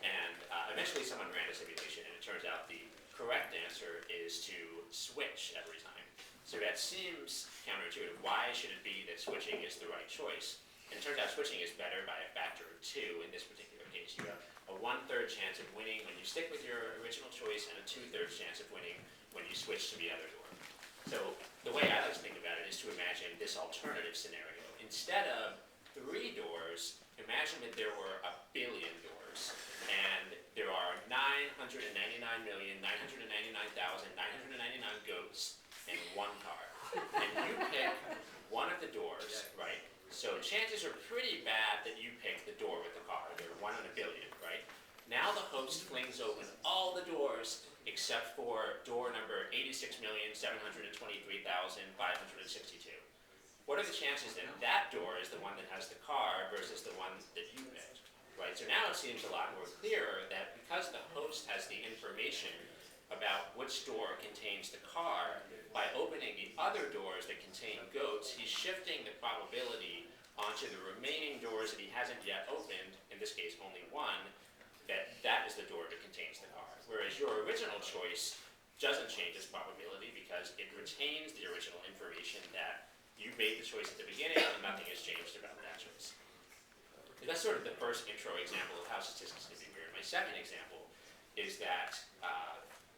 and eventually someone ran a simulation, and it turns out the correct answer is to switch every time. So that seems counterintuitive. Why should it be that switching is the right choice? And it turns out switching is better by a factor of 2 in this particular case. You have a 1/3 chance of winning when you stick with your original choice and a 2/3 chance of winning when you switch to the other door. So the way I like to think about it is to imagine this alternative scenario. Instead of 3 doors, imagine that there were 1 billion doors, and there are 999,999,999 goats and 1 car. And you pick one of the doors, right? So chances are pretty bad that you pick the door with the car. There are 1 in 1 billion, right? Now the host flings open all the doors except for door number 86,723,562. What are the chances that that door is the one that has the car versus the one that you picked, right? So now it seems a lot more clearer that because the host has the information about which door contains the car, by opening the other doors that contain goats, he's shifting the probability onto the remaining doors that he hasn't yet opened, in this case only 1, that is the door that contains the car. Whereas your original choice doesn't change its probability because it retains the original information that you made the choice at the beginning and nothing has changed about that choice. So that's sort of the first intro example of how statistics can be weird. My second example is that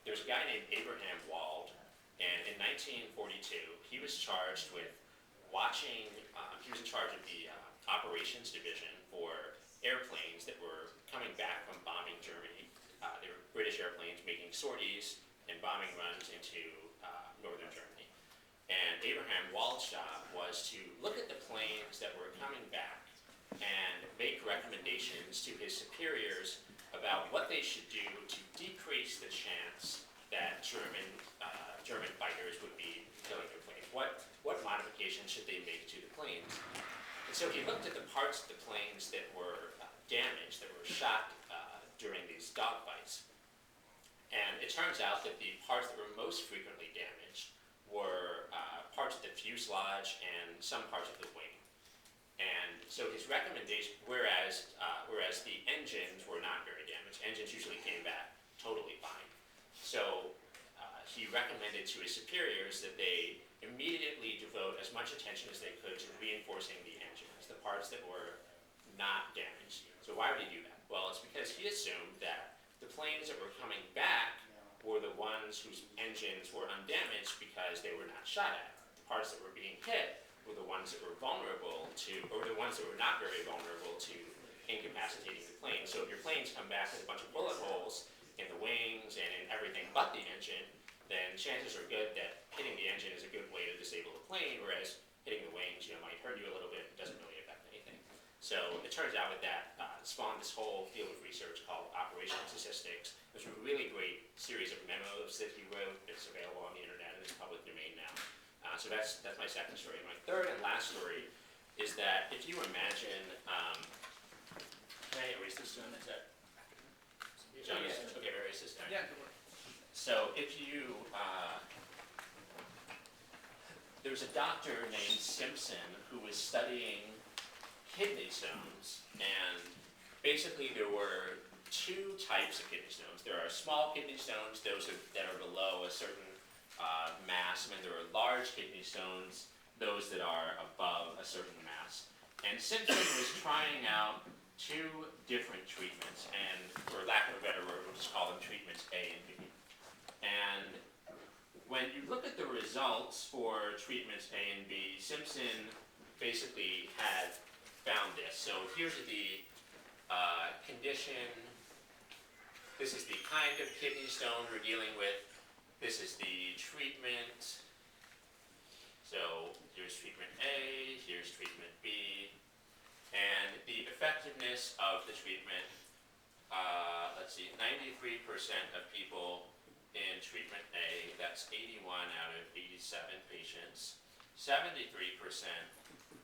there's a guy named Abraham Wald, and in 1942 he was charged with he was in charge of the operations division for airplanes that were coming back from bombing Germany. They were British airplanes making sorties and bombing runs into northern Germany. And Abraham Wald's job was to look at the planes that were coming back and make recommendations to his superiors about what they should do to decrease the chance that German fighters would be killing their planes. What modifications should they make to the planes? And so he looked at the parts of the planes that were damaged, that were shot during these dogfights. And it turns out that the parts that were most frequently damaged were parts of the fuselage and some parts of the wing. And so his recommendation, whereas the engines were not very damaged, engines usually came back totally fine. So he recommended to his superiors that they immediately devote as much attention as they could to reinforcing the engines, the parts that were not damaged. So why would he do that? Well, it's because he assumed that the planes that were coming back were the ones whose engines were undamaged because they were not shot at. The parts that were being hit were the ones that were vulnerable to, or the ones that were not very vulnerable to incapacitating the plane. So if your planes come back with a bunch of bullet holes in the wings and in everything but the engine, then chances are good that hitting the engine is a good way to disable the plane, whereas hitting the wings, might hurt you a little bit, it doesn't really affect anything. So it turns out that spawned this whole field of research called operational statistics. There's a really great series of memos that he wrote. It's available on the internet and it's public domain now. So that's my second story. My third and last story is that if you imagine, can I erase this one? Is that? John, okay, erase this down. Yeah, good work. So if you, there was a doctor named Simpson who was studying kidney stones, and basically there were two types of kidney stones. There are small kidney stones, those that are below a certain mass, and then there are large kidney stones, those that are above a certain mass. And Simpson was trying out two different treatments, and for lack of a better word, we'll just call them treatments A and B. And when you look at the results for treatments A and B, Simpson basically had found this. So here's the condition. This is the kind of kidney stone we're dealing with. This is the treatment. So here's treatment A, here's treatment B. And the effectiveness of the treatment, let's see, 93% of people in treatment A, that's 81 out of 87 patients. 73%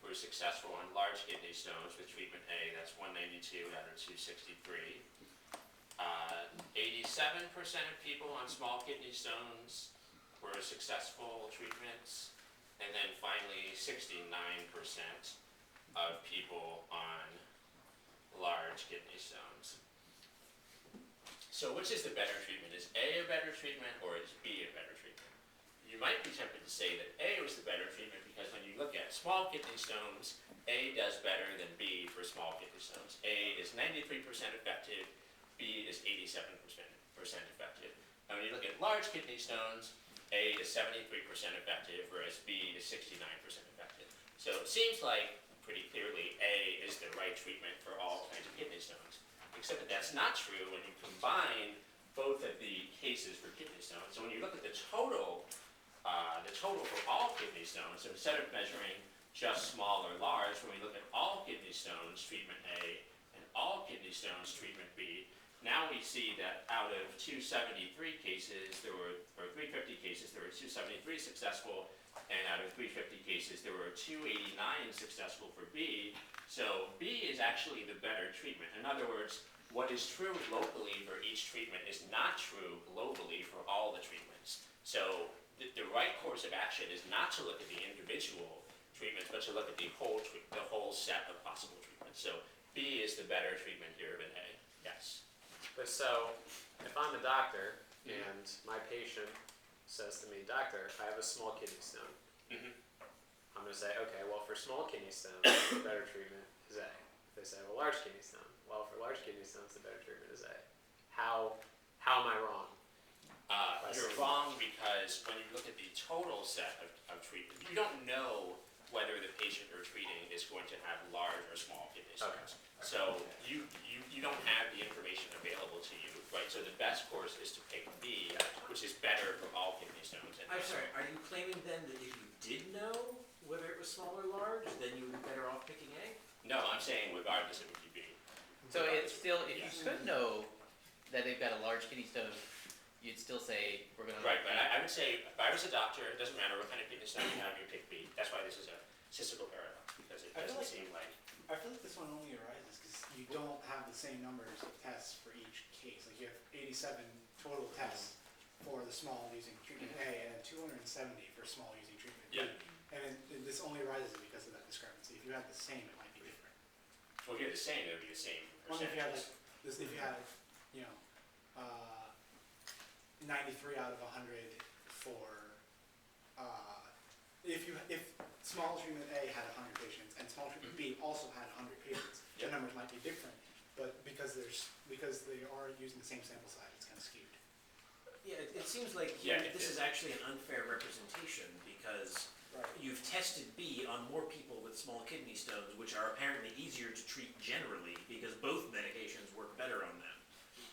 were successful in large kidney stones with treatment A, that's 192 out of 263. 87% of people on small kidney stones were successful treatments. And then finally, 69% of people on large kidney stones. So which is the better treatment? Is A a better treatment or is B a better treatment? You might be tempted to say that A was the better treatment because when you look at small kidney stones, A does better than B for small kidney stones. A is 93% effective, B is 87% effective. And when you look at large kidney stones, A is 73% effective, whereas B is 69% effective. So it seems like pretty clearly A is the right treatment for all kinds of kidney stones. Except that that's not true when you combine both of the cases for kidney stones. So when you look at the total for all kidney stones, so instead of measuring just small or large, when we look at all kidney stones, treatment A, and all kidney stones, treatment B, now we see that out of 273 cases, or 350 cases, there were 273 successful, and out of 350 cases, there were 289 successful for B. So B is actually the better treatment. In other words, what is true locally for each treatment is not true globally for all the treatments. So the right course of action is not to look at the individual treatments, but to look at the whole set of possible treatments. So B is the better treatment here than A. Yes. But so, if I'm a doctor and my patient says to me, "Doctor, I have a small kidney stone," I'm going to say, "Okay, well, for small kidney stones, the better treatment is A." If they say, "Well, large kidney stone," well, for large kidney stones, the better treatment is A. How am I wrong? You're wrong because when you look at the total set of treatment, you don't know whether the patient you're treating is going to have large or small kidney stones. So you don't have the information available to you, right? So the best course is to pick B, which is better for all kidney stones. And I'm sorry, are you claiming then that if you did know whether it was small or large, then you would be better off picking A? No, I'm saying regardless it would be B. So it's still, if you could know that they've got a large kidney stone, you'd still say, we're gonna. Right, but I would say, if I was a doctor, it doesn't matter what kind of kidney stone you have, you pick B. That's why this is a statistical paradox, because it I feel doesn't like- seem like, I feel like this one only arises because you don't have the same numbers of tests for each case. Like you have 87 total tests for the small using treatment A and 270 for small using treatment B. Yeah. And this only arises because of that discrepancy. If you had the same, it might be different. well, if you're the same, it would be the same Only if you had percentages. like this, if you had, you know, 93 out of 100 for if small treatment A had 100 patients and small treatment B also had 100 patients, the numbers might be different. But because they are using the same sample size, it's kind of skewed. Yeah, it seems like Yeah, this is actually an unfair representation because Right. you've tested B on more people with small kidney stones, which are apparently easier to treat generally because both medications work better on them.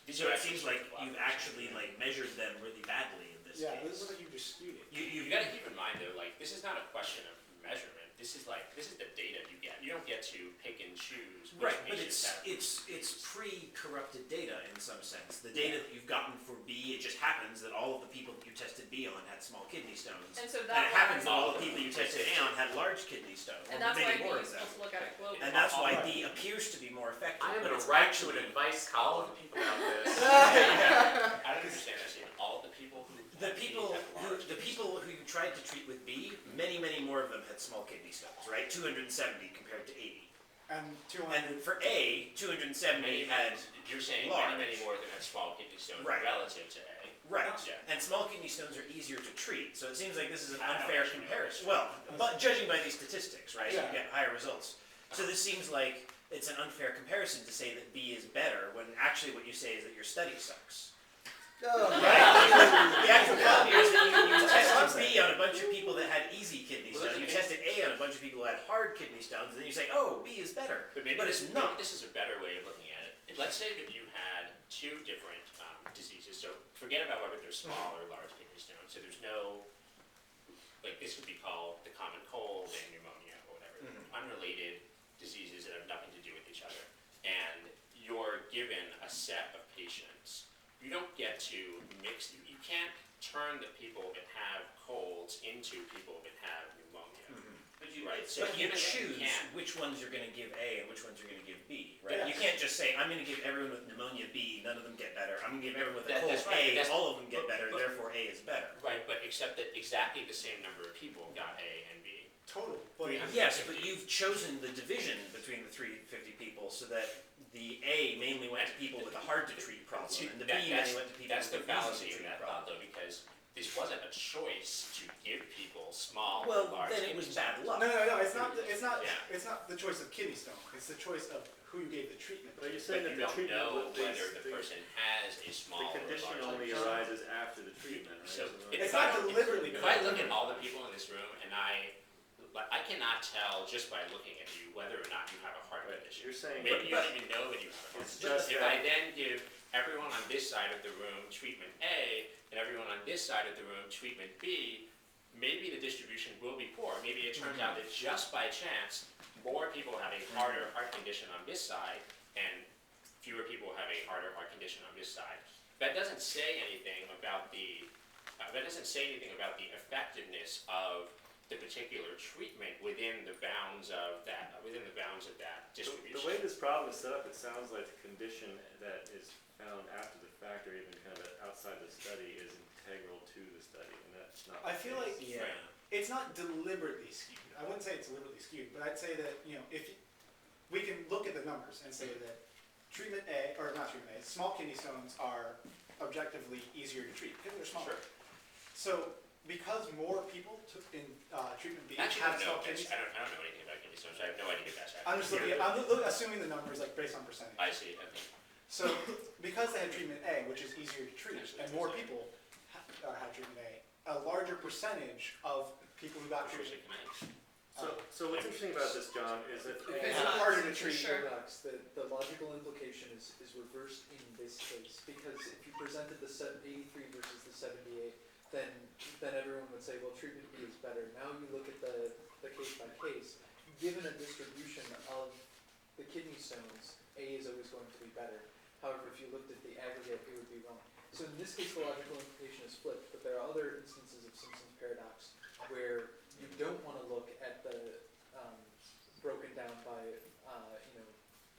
These So are it seems like you've actually yeah. measured them really badly in this Yeah, case. this is like you just skewed it. You got to keep in mind though, like this is not a question of measurement. This is the data you get. You don't get to pick and choose which Right, but patients have. it's pre-corrupted data in some sense. The data that you've gotten for B, it just happens that all of the people that you tested B on had small kidney stones. And so And that it happens that why, all the people you tested A on had large kidney stones, and or that's why many we more are of them. supposed to look at it globally. And that's why B appears to be more effective, I am but going it's to write to actually an advice All of column. the people out this. I don't understand that, Stephen. All of the people who the people have who large the people who you tried to treat with B, many more of them had small kidney stones, right? 270 compared to 80. And 200. And for A, 270 had You're saying large. many more than had small kidney stones Right. relative to A. Right, Yeah. and small kidney stones are easier to treat, so it seems like this is an I don't unfair actually know. comparison. Well, but judging by these statistics, right, Yeah. you get higher results. So this seems like it's an unfair comparison to say that B is better, when actually what you say is that your study sucks. Right? The actual problem here is that you tested B on a bunch of people that had easy kidney Well, stones, you tested A on a bunch of people who had hard kidney stones, and then you say, oh, B is better. But maybe But this, it's maybe not. this is a better way of looking at it. Let's say that you had two different diseases. So forget about whether they're small or large kidney stones. So there's no, like this would be called the common cold and pneumonia or whatever, unrelated diseases that have nothing to do with each other. And you're given a set of patients. You don't get to mix, you can't turn the people that have colds into people that have pneumonia. But you, Right, so but you given that you choose can. which ones you're going to give A and which ones you're going to give B, right? Yeah. You can't just say, I'm going to give everyone with pneumonia B, none of them get better. I'm going to give everyone with a That- cold that's right, A, that's- all of them get better, but- therefore A is better. Right, but except that exactly the same number of people got A and B. Total. But Yes, but you've chosen the division between the 350 people so that the A mainly went to people with a hard-to-treat problem, and the B mainly went to people That's with the an fallacy in easy-to-treat that problem. thought though, because this wasn't a choice to give people small Well, or large then it kidney was stones. bad luck. No, it's not. Yeah. It's not the choice of kidney stone. It's the choice of who you gave the treatment. But you're But saying you that the don't treatment, know the, whether the person has a small the or condition large only kidney stone. arises after the treatment, right? So It's not deliberately. If I look at all the people in this room and I cannot tell just by looking at you whether or not you have a heart condition. You're saying, Maybe you but- don't even know that you have a heart It's condition. just If that- I then give everyone on this side of the room treatment A and everyone on this side of the room treatment B, maybe the distribution will be poor. Maybe it turns out that just by chance, more people have a harder heart condition on this side and fewer people have a harder heart condition on this side. That doesn't say anything about the effectiveness of the particular treatment within the bounds of that distribution. the way this problem is set up, it sounds like the condition that is found after the fact or even kind of outside the study is integral to the study, and that's not I the feel case. like Yeah. it's not deliberately skewed. I wouldn't say it's deliberately skewed, but I'd say that if we can look at the numbers and say that treatment A, or not treatment A, small kidney stones are objectively easier to treat because they're smaller. Sure. So because more people took in treatment B Actually, have I small don't know. kidney I don't know anything about kidney stones. I have no idea if that's I'm just accurate. looking, I'm assuming the numbers like based on percentage. I see. Okay. So because they had treatment A, which is easier to treat, and more people had treatment A, a larger percentage of people who got treatment So what's interesting about this, John, is that If it's harder to treat Sure. paradox, the logical implication is reversed in this case, because if you presented the 83 versus the 78, then everyone would say, well, treatment B is better. Now you look at the case by case, given a distribution of the kidney stones, A is always going to be better. However, if you looked at the aggregate, it would be wrong. So in this case, the logical implication is flipped, but there are other instances of Simpson's paradox where you don't want to look at the broken down by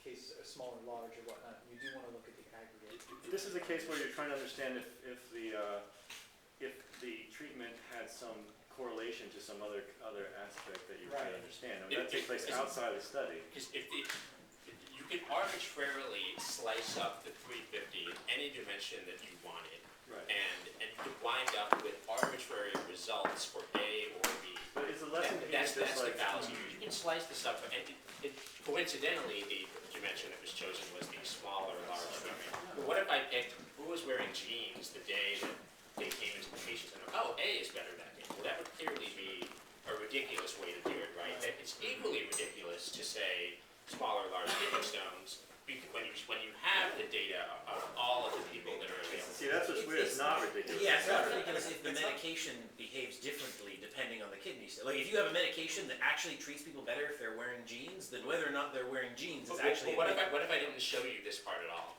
case small or large or whatnot. You do want to look at the aggregate. this is a case where you're trying to understand if the treatment had some correlation to some other aspect that you're trying to understand. I mean, that takes place outside the study. Because you can arbitrarily slice up the 350 in any dimension that you wanted, Right. and you could wind up with arbitrary results for A or B. But is the lesson here That's just the like fallacy. You can slice this up, and coincidentally, the dimension that was chosen was the small or large treatment. But what if I picked who was wearing jeans the day that they came into the patient center? Oh, A is better that day. Well, that would clearly be a ridiculous way to do it, right? That it's equally ridiculous to say small or large kidney stones when you have the data of all of the people that are available. See, that's what's weird. It's not ridiculous. Yeah, it's not ridiculous if the medication behaves differently depending on the kidney stone. Like if you have a medication that actually treats people better if they're wearing jeans, then whether or not they're wearing jeans is actually. What if I didn't show you this part at all?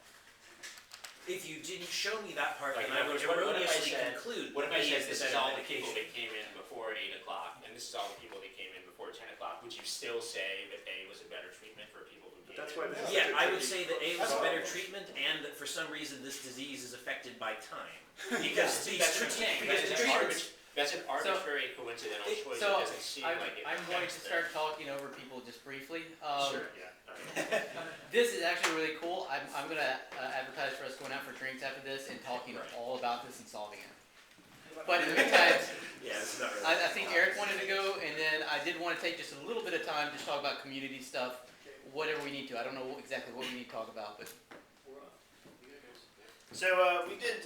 If you didn't show me that part, Like, then I would what if I erroneously said- conclude. What if I B said is the this is better all the people medication. that came in before 8 o'clock, and this is all the people that came in before 10 o'clock? Would you still say that A was a better treatment for people who came That's in? why this is Yeah, such a I would tricky- say that A was a better treatment, and that for some reason this disease is affected by time. Because these That's what I'm treatments, saying. because the treatments. That's an arbitrary coincidental choice. So, It doesn't seem I'm, like it. I'm going to affects start talking over people just briefly. Sure, yeah. Alright. This is actually really cool. I'm going to advertise for us going out for drinks after this and talking all about this and solving it. But in the meantime, Yeah, this is not really. I think Eric wanted to go, and then I did want to take just a little bit of time to talk about community stuff, whatever we need to. I don't know exactly what we need to talk about, but So we did.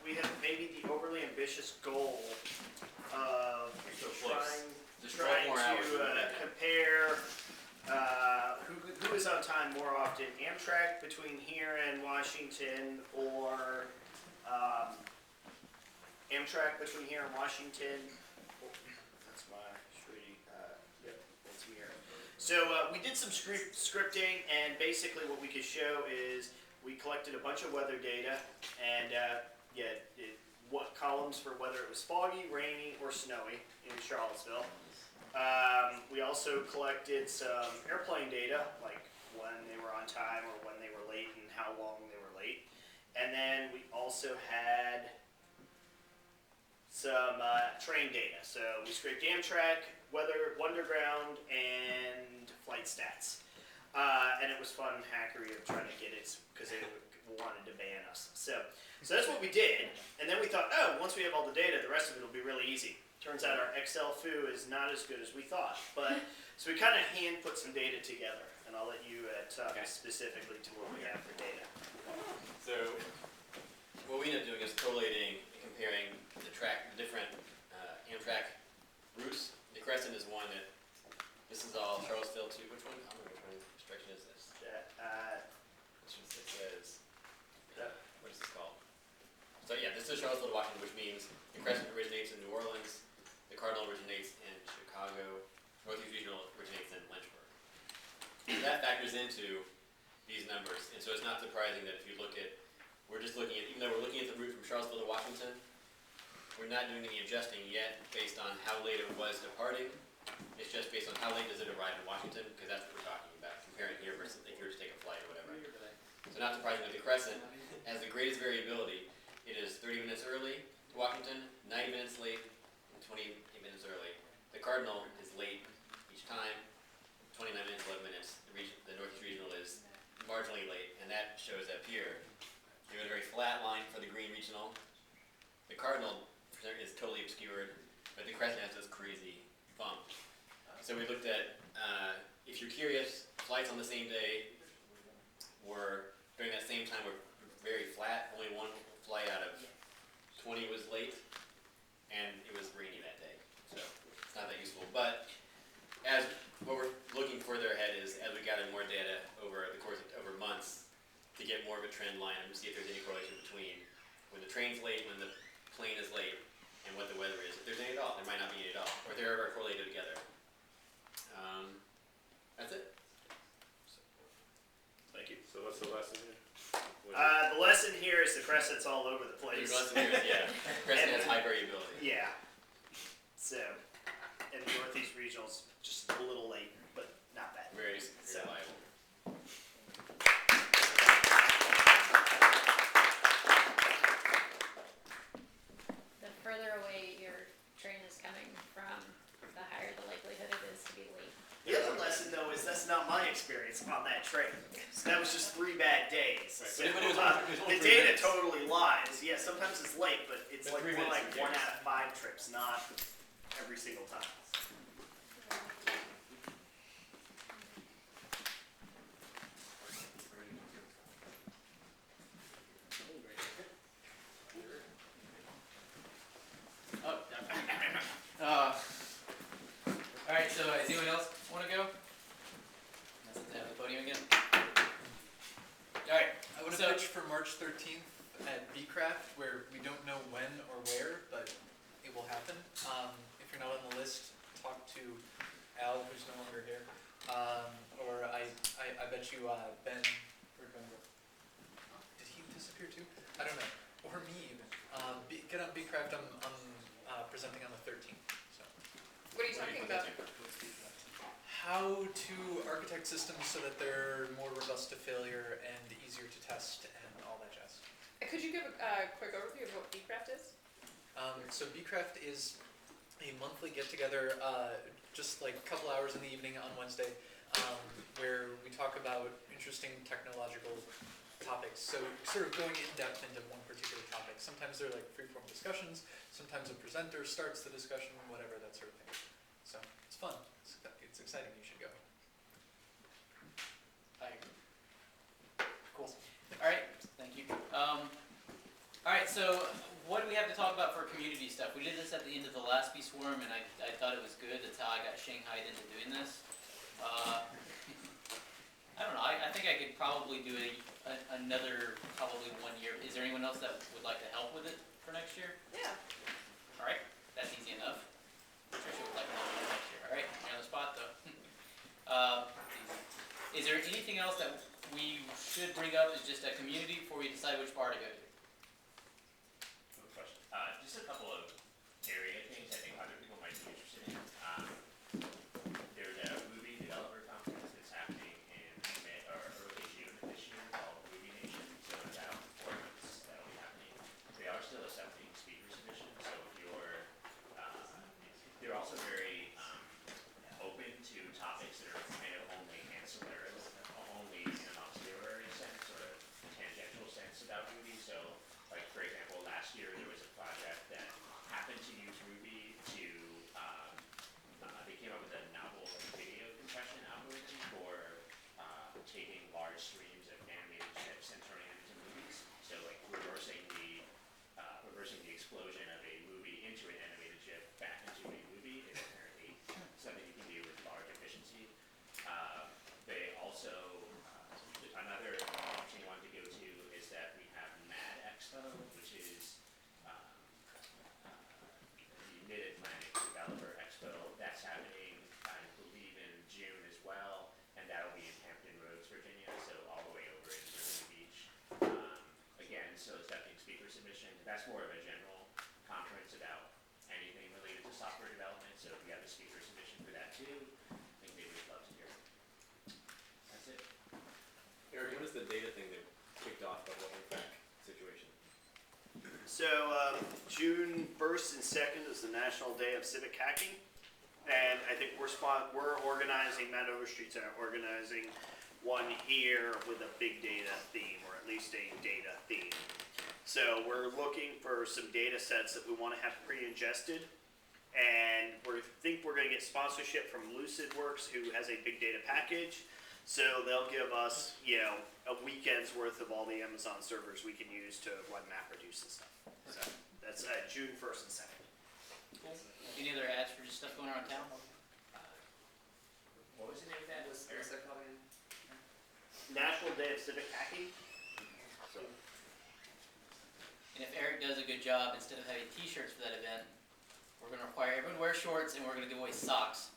We had maybe the overly ambitious goal of trying to compare who is on time more often, Amtrak between here and Washington, or Amtrak between here and Washington. That's my shitty. That's here. So we did some scripting, and basically what we could show is we collected a bunch of weather data, and what columns for whether it was foggy, rainy, or snowy in Charlottesville. We also collected some airplane data, like when they were on time or when they were late and how long they were late. And then we also had some train data. So we scraped Amtrak, weather, Wonderground, and flight stats. And it was fun hackery of trying to get it because they wanted to ban us. So that's what we did. And then we thought, oh, once we have all the data, the rest of it will be really easy. Turns out our Excel foo is not as good as we thought. But so we kind of hand put some data together, and I'll let you talk specifically to what we have for data. So what we end up doing is correlating and comparing the different Amtrak routes. The Crescent is one that this is all Charlottesville to which one? I don't know which one direction is this. Which one it says? What is this called? So yeah, this is Charlottesville to Washington, which means the Crescent originates in New Orleans, the Cardinal originates in Chicago, Northeast Regional originates in Lynchburg. So that factors into these numbers, and so it's not surprising that if you look at, we're just looking at, even though we're looking at the route from Charlottesville to Washington, we're not doing any adjusting yet based on how late it was departing. It's just based on how late does it arrive in Washington, because that's what we're talking about, comparing here versus if you were to take a flight or whatever. So not surprisingly, the Crescent has the greatest variability. It is 30 minutes early to Washington, 90 minutes late, and 28 minutes early. The Cardinal is late each time, 29 minutes, 11 minutes. The Northeast Regional is marginally late, and that shows up here. You have a very flat line for the Green Regional. The Cardinal is totally obscured, but the Crescent has this crazy bump. So we looked at, if you're curious, flights on the same day were, during that same time, were very flat. Only one flight out of 20 was late, and it was rainy that day. So that's all over the place. Yeah, Crescent has high variability. Yeah. So, and the Northeast Regional's just a little late, but not bad. Very So. reliable. The further away your train is coming from, the higher the likelihood it is to be late. The other lesson, though, is that's not my experience on that train. So that was just 3 bad days. Right. So, But it was only the 3 data minutes. totally lies. Yeah, sometimes it's late, but it's But like 3 more like minutes 1 is out of 5 trips, not every single time. All right, so does anyone else want to go? Let's have the podium again. All right, I would so- have pitched for March 13th at beCraft, where we don't know when or where, but it will happen. If you're not on the list, talk to Al, who's no longer here. Or I bet you Ben, where'd Ben go? Did he disappear too? I don't know. Or me even. Get on beCraft. I'm presenting on the 13th. So. What are you talking about? How to architect systems so that they're more robust to failure and easier to test and all that jazz. Could you give a quick overview of what beCraft is? So beCraft is a monthly get-together, just like a couple hours in the evening on Wednesday, where we talk about interesting technological topics. So sort of going in depth into one particular topic. Sometimes they're like free-form discussions. Sometimes a presenter starts the discussion, whatever, that sort of thing. So it's fun. It's exciting. You should go. I agree. Cool. All right, thank you. All right, so what do we have to talk about for community stuff? We did this at the end of the last beSwarm, and I thought it was good. That's how I got Shanghaied into doing this. I don't know. I think I could probably do another probably 1 year. Is there anyone else that would like to help with it for next year? Yeah. All right, that's easy enough. Tricia would like to help with it next year. All right, you're on the spot though. Is there anything else that we should bring up as just a community before we decide which bar to go to? Good question. Just a couple of area things I think other people might be interested in. There's a movie developer conference that's happening in early June of this year called Movie Nation. So in about 4 months that'll be happening. They are still accepting speaker submissions, so if you're, they're also very open to topics that are kind of only ancillary, only in an auxiliary sense or tangential sense about Ruby. So, like for example, last year there was a project that happened to use Ruby to, they came up with a novel video compression algorithm for taking large streams of animated GIFs and turning them into movies. So like reversing the explosion of a movie into an animated GIF back into a movie is apparently something you can do with large efficiency. They also, another interesting one to go to is that we have Mad Expo, which is the Mid-Atlantic Developer Expo. That's happening, I believe, in June as well, and that'll be in Hampton Roads, Virginia, so all the way over in Virginia Beach. Again, so accepting speaker submission. That's more of a general conference about anything related to software development, so if you have a speaker submission for that too, I think they would love to hear it. That's it. Eric, what is the data thing that kicked off the whole impact situation? So, June 1st and 2nd is the National Day of Civic Hacking. And I think we're organizing, Matt Overstreet's organizing one here with a big data theme, or at least a data theme. So we're looking for some data sets that we want to have pre-ingested. And we think we're going to get sponsorship from LucidWorks, who has a big data package. So they'll give us, a weekend's worth of all the Amazon servers we can use to run MapReduce and stuff. So that's June 1st and 2nd. Cool. Any other ads for just stuff going around town? What was the name of that? What's that called again? National Day of Civic Hacking. And if Eric does a good job, instead of having t-shirts for that event, we're going to require everyone to wear shorts and we're going to give away socks.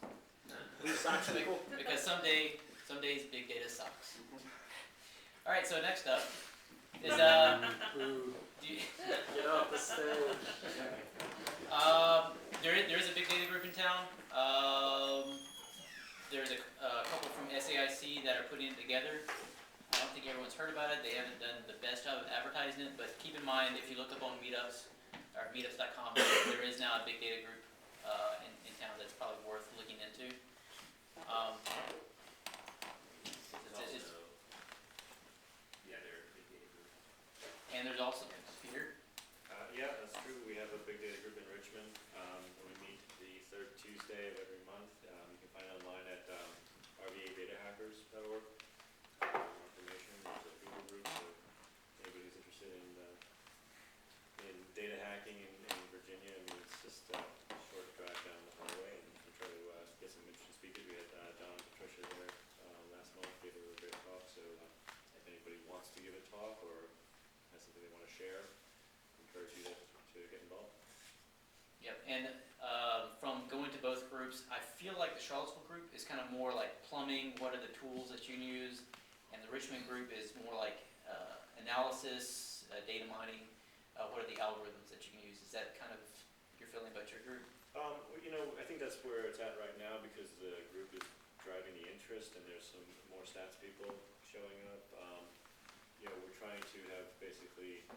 Please socks, people. Because some days big data sucks. All right, so next up is, do Get off the stage. There is a big data group in town. There's a couple from SAIC that are putting it together. I don't think everyone's heard about it. They haven't done the best job of advertising it, but keep in mind, if you look up on meetups, or meetups.com, there is now a big data group in town that's probably worth looking into. Yeah, they're a big data group. And there's also, Peter? Yeah, that's true. We have a big data group in Richmond. We meet the third Tuesday of every month. You can find it online at rvadatahackers.org. More information. There's a Google group, so anybody's interested in data hacking in Virginia. I mean, it's just a short drive down the hallway, and we try to get some interesting speakers. We had Don and Patricia there last month, gave a really great talk. So if anybody wants to give a talk or has something they want to share, encourage you to get involved. Yep, and from going to both groups, I feel like the Charlottesville group is kind of more like plumbing, what are the tools that you use, and the Richmond group is more like analysis, data mining, what are the algorithms that you can use? Is that kind of your feeling about your group? Well, I think that's where it's at right now because the group is driving the interest and there's some more stats people showing up. We're trying to have basically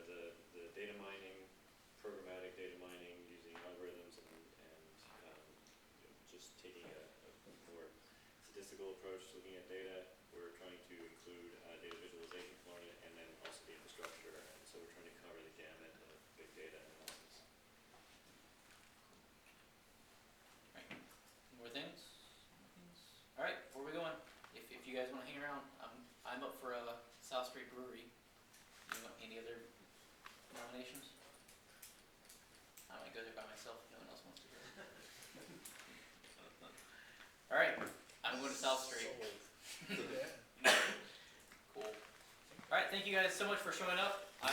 the data mining, programmatic data mining using algorithms and just taking a more statistical approach to looking at data. We're trying to include data visualization component and then also the infrastructure. And so we're trying to cover the gamut of big data analysis. Right. More things? All right, where are we going? If you guys want to hang around, I'm up for a South Street Brewery. Any other nominations? I might go there by myself if no one else wants to go. All right, I'm going to South Street. Cool. All right, thank you guys so much for showing up.